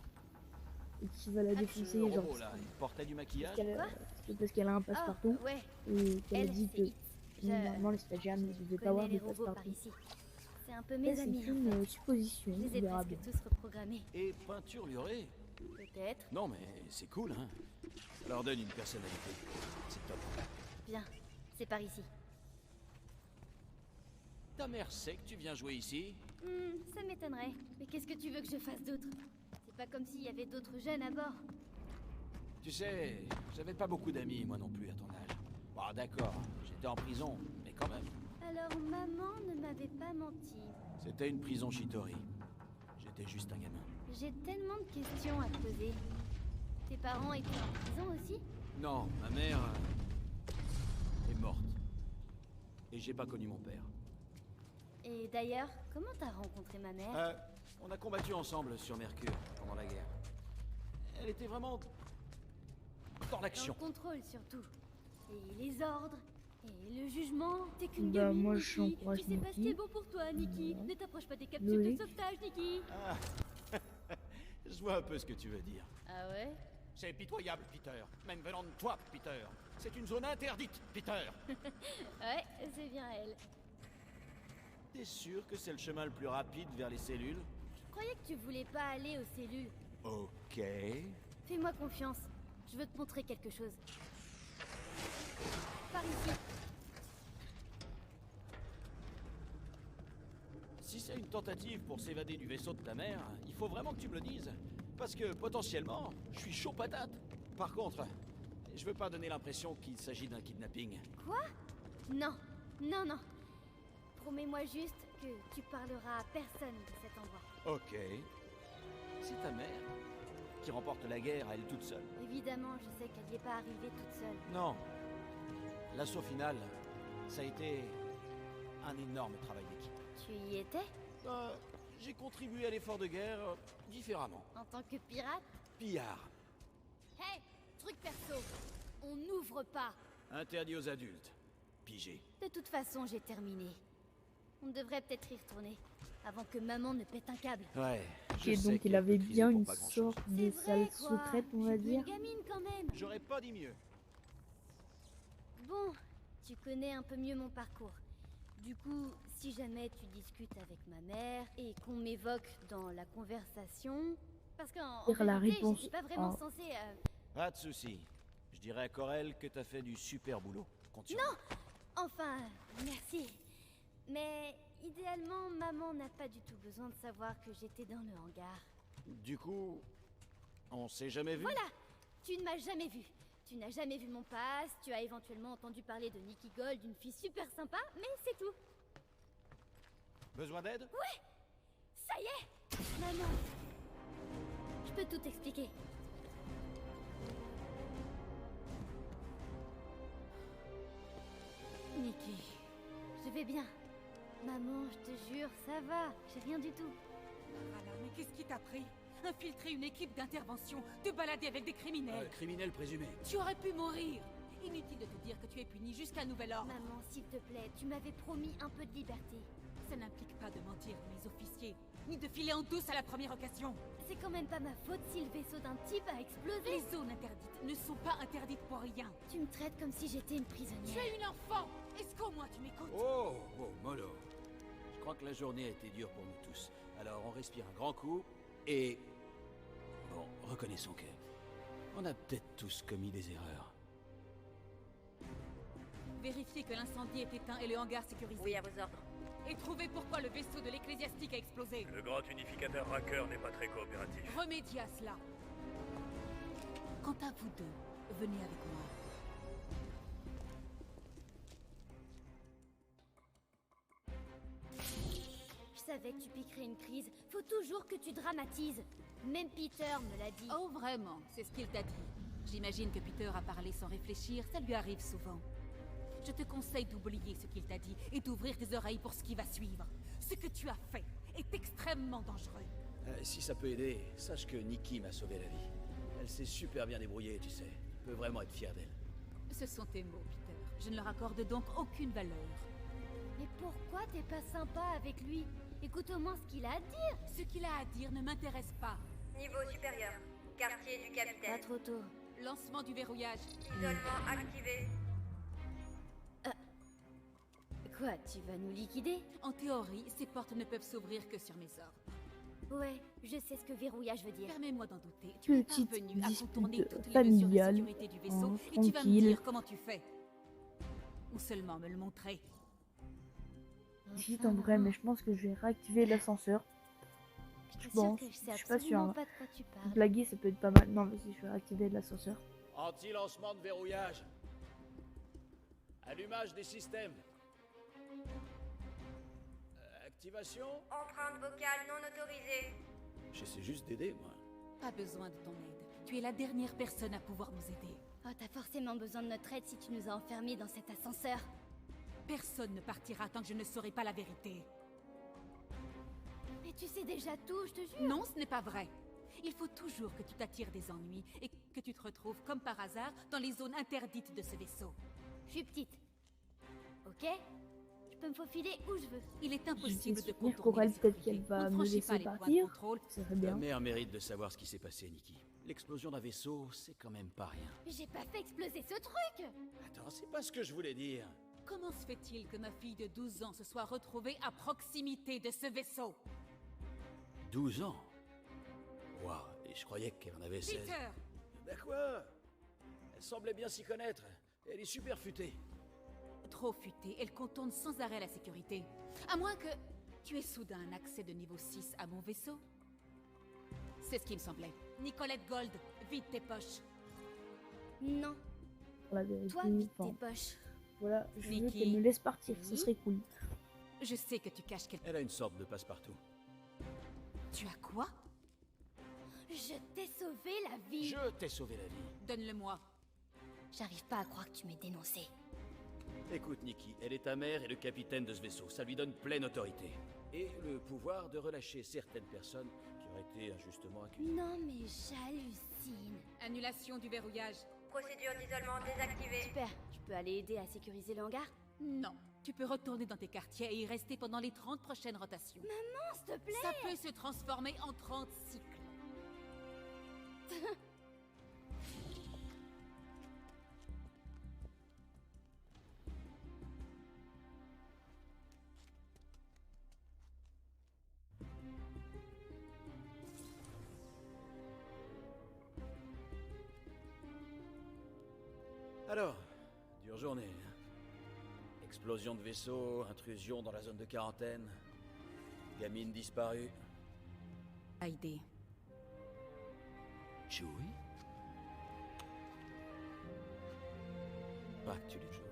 et qui va la défoncer, Ce genre, robot, là, il portait du maquillage? parce qu'elle a un passe-partout Ah, ouais. et qu'elle a Elle, dit c'est que Hit. Je normalement les stagiaires ne devaient pas avoir connais de les robots par passe-partout. ici. C'est un peu mes Ça, amis. c'est en une fait. supposition, Je on les ai verra presque bien. tous reprogrammés. Et peinturluré? Peut-être. Non, mais c'est cool, hein. Ça leur donne une personnalité. C'est top. Bien. C'est par ici. Ta mère sait que tu viens jouer ici? Ça m'étonnerait. Mais qu'est-ce que tu veux que je fasse d'autre? C'est pas comme s'il y avait d'autres jeunes à bord. Tu sais, j'avais pas beaucoup d'amis, moi non plus, à ton âge. Bon, d'accord, j'étais en prison, mais quand même. Alors maman ne m'avait pas menti. C'était une prison Shitori. J'étais juste un gamin. J'ai tellement de questions à te poser. Tes parents étaient en prison aussi? Non, ma mère est morte. Et j'ai pas connu mon père. Et d'ailleurs, comment t'as rencontré ma mère? On a combattu ensemble sur Mercure pendant la guerre. Elle était vraiment dans Dans l'action. le contrôle surtout. Et les ordres. Et le jugement. T'es qu'une Bah, gamine, moi, Nikki. j'encourage Tu sais pas ce qui est Nikki. bon pour toi, Nikki. Ne t'approche pas des capsules Loïc. de sauvetage, Nikki. Ah. Je vois un peu ce que tu veux dire. Ah ouais? C'est pitoyable, Peter. Même venant de toi, Peter. C'est une zone interdite, Peter. Ouais, c'est bien elle. T'es sûr que c'est le chemin le plus rapide vers les cellules? Je croyais que tu voulais pas aller aux cellules. Ok. Fais-moi confiance. Je veux te montrer quelque chose. Par ici. Si c'est une tentative pour s'évader du vaisseau de ta mère, il faut vraiment que tu me le dises. Parce que potentiellement, je suis chaud patate. Par contre, je veux pas donner l'impression qu'il s'agit d'un kidnapping. Quoi? Non, non, non. Promets-moi juste que tu parleras à personne de cet endroit. Ok. C'est ta mère qui remporte la guerre à elle toute seule. Évidemment, je sais qu'elle n'y est pas arrivée toute seule. Non. L'assaut final, ça a été un énorme travail d'équipe. Tu y étais? J'ai contribué à l'effort de guerre différemment. En tant que pirate? Pillard. Hé, truc perso. On n'ouvre pas. Interdit aux adultes. Pigé. De toute façon, j'ai terminé. On devrait peut-être y retourner. Avant que maman ne pète un câble. Ouais. Et donc il avait bien une sorte de salle secrète, on va dire. Une gamine quand même. J'aurais pas dit mieux. Bon, tu connais un peu mieux mon parcours. Du coup, si jamais tu discutes avec ma mère et qu'on m'évoque dans la conversation... Parce qu'en Dire la réalité, réponse j'étais pas vraiment en- censée... Pas de souci. Je dirais à Corel que t'as fait du super boulot. Compte sur moi. Non! Enfin, merci. Mais idéalement, maman n'a pas du tout besoin de savoir que j'étais dans le hangar. Du coup, on s'est jamais vu? Voilà! Tu ne m'as jamais vu. Tu n'as jamais vu mon pass, tu as éventuellement entendu parler de Nikki Gold, une fille super sympa, mais c'est tout. Besoin d'aide? Ouais! Ça y est! Maman! Je peux tout expliquer. Nikki, je vais bien. Maman, je te jure, ça va. J'ai rien du tout. Rala, mais qu'est-ce qui t'a pris? Infiltrer une équipe d'intervention, te balader avec des criminels. Criminel présumé. Tu aurais pu mourir. Inutile de te dire que tu es puni jusqu'à nouvel ordre. Maman, s'il te plaît, tu m'avais promis un peu de liberté. Ça n'implique pas de mentir à mes officiers, ni de filer en douce à la première occasion. C'est quand même pas ma faute si le vaisseau d'un type a explosé. Les zones interdites ne sont pas interdites pour rien. Tu me traites comme si j'étais une Tu prisonnière. es une enfant. Est-ce qu'au moins tu m'écoutes? Oh, Molo. Je crois que la journée a été dure pour nous tous. Alors on respire un grand coup et... Bon, reconnaissons que... On a peut-être tous commis des erreurs. Vérifiez que l'incendie est éteint et le hangar sécurisé. Oui, à vos ordres. Et trouvez pourquoi le vaisseau de l'ecclésiastique a explosé. Le grand unificateur Racker n'est pas très coopératif. Remédiez à cela. Quant à vous deux, venez avec moi. Je savais que tu piquerais une crise. Faut toujours que tu dramatises. Même Peter me l'a dit. Oh vraiment? C'est ce qu'il t'a dit. J'imagine que Peter a parlé sans réfléchir, ça lui arrive souvent. Je te conseille d'oublier ce qu'il t'a dit et d'ouvrir tes oreilles pour ce qui va suivre. Ce que tu as fait est extrêmement dangereux. Si ça peut aider, sache que Nikki m'a sauvé la vie. Elle s'est super bien débrouillée, tu sais. Je peux vraiment être fier d'elle. Ce sont tes mots, Peter. Je ne leur accorde donc aucune valeur. Mais pourquoi t'es pas sympa avec lui? Écoute au moins ce qu'il a à dire. Ce qu'il a à dire ne m'intéresse pas. Niveau supérieur. Quartier du Pas capitaine. trop tôt. Lancement du verrouillage. Isolement activé. Quoi, tu vas nous liquider? En théorie, ces portes ne peuvent s'ouvrir que sur mes ordres. Ouais, je sais ce que verrouillage veut dire. Permets-moi d'en douter. Tu es Petite parvenu à contourner dispute toutes les mesures de familiale, sécurité du vaisseau hein, et tu vas me tranquille. dire comment tu fais. Ou seulement me le montrer. Si en vrai, mais je pense que je vais réactiver l'ascenseur. Je pense, que je sais je suis pas sûr. absolument Hein. pas de quoi tu parles. Blaguer, ça peut être pas mal. Non, mais si je vais réactiver l'ascenseur. Anti-lancement de verrouillage. Allumage des systèmes. Activation. Empreinte vocale non autorisée. J'essaie juste d'aider, moi. Pas besoin de ton aide. Tu es la dernière personne à pouvoir nous aider. Oh, t'as forcément besoin de notre aide si tu nous as enfermés dans cet ascenseur. Personne ne partira tant que je ne saurai pas la vérité. Mais tu sais déjà tout, je te jure. Non, ce n'est pas vrai. Il faut toujours que tu t'attires des ennuis et que tu te retrouves comme par hasard dans les zones interdites de ce vaisseau. Je suis petite. Ok? Je peux me faufiler où je veux. Il est impossible de J'espère contourner qu'Aurel, la peut-être sécurité. qu'elle va Ne me franchis pas laisser les points de partir. contrôle. Ça serait Ta bien. mère mérite de savoir ce qui s'est passé, Nikki. L'explosion d'un vaisseau, c'est quand même pas rien. Mais j'ai pas fait exploser ce truc! Attends, c'est pas ce que je voulais dire. Comment se fait-il que ma fille de 12 ans se soit retrouvée à proximité de ce vaisseau? 12 ans. Waouh, et je croyais qu'elle en avait 16. Peter! Bah quoi? Elle semblait bien s'y connaître. Elle est super futée. Trop futée, elle contourne sans arrêt la sécurité. À moins que tu aies soudain un accès de niveau 6 à mon vaisseau. C'est ce qui me semblait. Nicolette Gold, vide tes poches. Non. Pour la vérité, Toi, vide tes enfin, poches. voilà, je veux Nikki. qu'elle me laisse partir, ce Oui. serait cool. Je sais que tu caches quelque... Elle a une sorte de passe-partout. Tu as quoi? Je t'ai sauvé la vie. Je t'ai sauvé la vie. Donne-le-moi. J'arrive pas à croire que tu m'aies dénoncé. Écoute, Nikki, elle est ta mère et le capitaine de ce vaisseau. Ça lui donne pleine autorité. Et le pouvoir de relâcher certaines personnes qui auraient été injustement accusées. Non mais j'hallucine. Annulation du verrouillage. Procédure d'isolement désactivée. Super, tu peux aller aider à sécuriser le hangar? Non. Tu peux retourner dans tes quartiers et y rester pendant les 30 prochaines rotations. Maman, s'il te plaît! Ça peut se transformer en 30 cycles. Alors, dure journée. Hein. Explosion de vaisseau, intrusion dans la zone de quarantaine, gamine disparue. Heidi. Chewie? Pas que tu l'es toujours.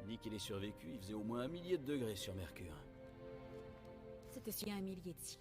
Nick, il est survécu, il faisait au moins 1 millier de degrés sur Mercure. C'était sur 1 millier de cils.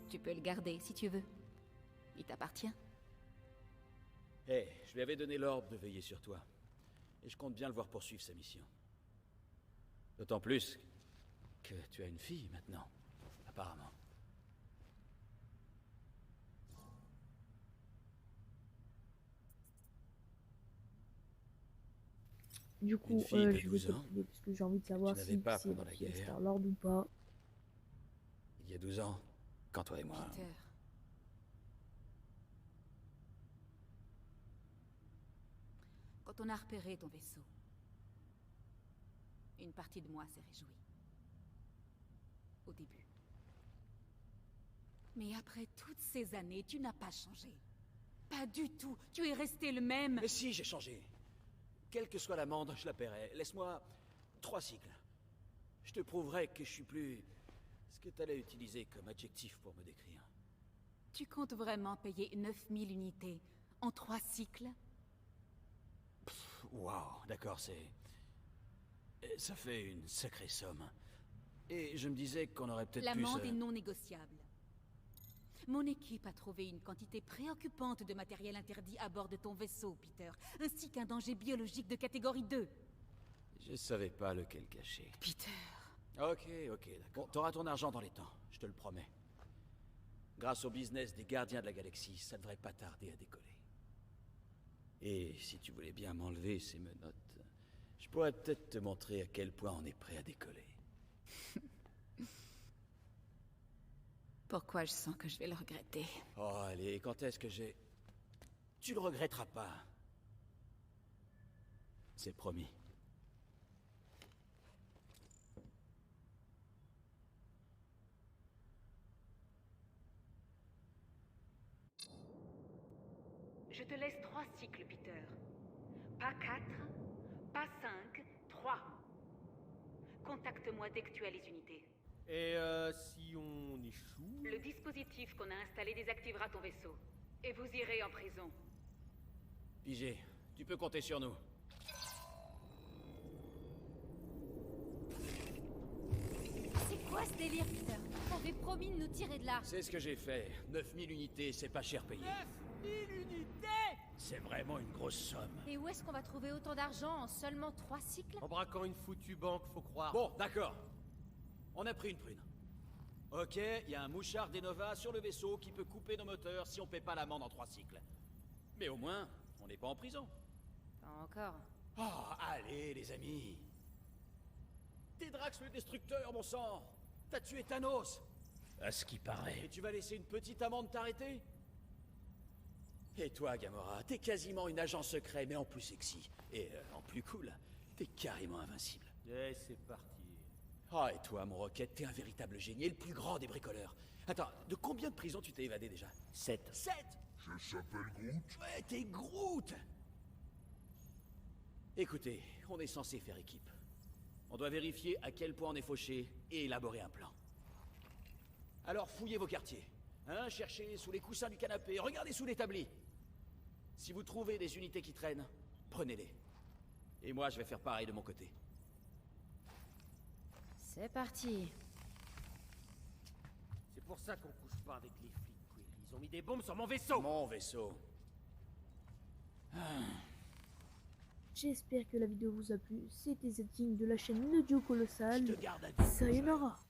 Tu peux le garder si tu veux. Il t'appartient. Hé, je lui avais donné l'ordre de veiller sur toi. Et je compte bien le voir poursuivre sa mission. D'autant plus que tu as une fille maintenant, apparemment. Du coup, Une fille de je vais 12 ans t'appeler parce que j'ai envie de savoir tu si n'avais pas c'est pendant la la fille de guerre. Star-Lord ou pas. Il y a 12 ans, quand toi et moi... Peter. Quand on a repéré ton vaisseau, une partie de moi s'est réjouie. Au début. Mais après toutes ces années, tu n'as pas changé. Pas du tout. Tu es resté le même. Mais si, j'ai changé. Quelle que soit l'amende, je la paierai. Laisse-moi 3 cycles. Je te prouverai que je suis plus... ce que t'allais utiliser comme adjectif pour me décrire. Tu comptes vraiment payer 9000 unités en 3 cycles? Waouh, d'accord, c'est... ça fait une sacrée somme. Et je me disais qu'on aurait peut-être pu L'amende se... est non négociable. Mon équipe a trouvé une quantité préoccupante de matériel interdit à bord de ton vaisseau, Peter, ainsi qu'un danger biologique de catégorie 2. Je savais pas lequel cacher. Peter... Ok, d'accord. Bon, t'auras ton argent dans les temps, je te le promets. Grâce au business des gardiens de la galaxie, ça devrait pas tarder à décoller. Et si tu voulais bien m'enlever ces menottes, je pourrais peut-être te montrer à quel point on est prêt à décoller. Pourquoi je sens que je vais le regretter? Oh, allez, quand est-ce que j'ai... Tu le regretteras pas. C'est promis. Je te laisse 3 cycles, Peter. Pas 4, pas 5, 3. Contacte-moi dès que tu as les unités. Et si on échoue... Le dispositif qu'on a installé désactivera ton vaisseau. Et vous irez en prison. Pigé, tu peux compter sur nous. C'est quoi ce délire, Peter? T'avais promis de nous tirer de là. C'est ce que j'ai fait. 9000 unités, c'est pas cher payé. 9000 unités? C'est vraiment une grosse somme. Et où est-ce qu'on va trouver autant d'argent en seulement 3 cycles? En braquant une foutue banque, faut croire. Bon, d'accord. On a pris une prune. Ok, il y a un mouchard d'Enova sur le vaisseau qui peut couper nos moteurs si on paie pas l'amende en 3 cycles. Mais au moins, on n'est pas en prison. Pas encore. Oh, allez, les amis. T'es Drax le Destructeur, mon sang. T'as tué Thanos. À ce qui paraît. Et tu vas laisser une petite amende t'arrêter? Et toi, Gamora, t'es quasiment une agent secret, mais en plus sexy. Et en plus cool, t'es carrément invincible. Et c'est parti. Ah, et toi, mon Rocket, t'es un véritable génie, et le plus grand des bricoleurs. Attends, de combien de prisons tu t'es évadé déjà? 7. 7? Je s'appelle Groot. Ouais, t'es Groot. Écoutez, on est censé faire équipe. On doit vérifier à quel point on est fauché et élaborer un plan. Alors fouillez vos quartiers. Hein, cherchez sous les coussins du canapé, regardez sous l'établi. Si vous trouvez des unités qui traînent, prenez-les. Et moi, je vais faire pareil de mon côté. C'est parti. C'est pour ça qu'on couche pas avec les flics, Quill. Ils ont mis des bombes sur mon vaisseau. Mon vaisseau. J'espère que la vidéo vous a plu. C'était Zetting de la chaîne Le Duo Colossal. Je te garde à vue. Sayonara.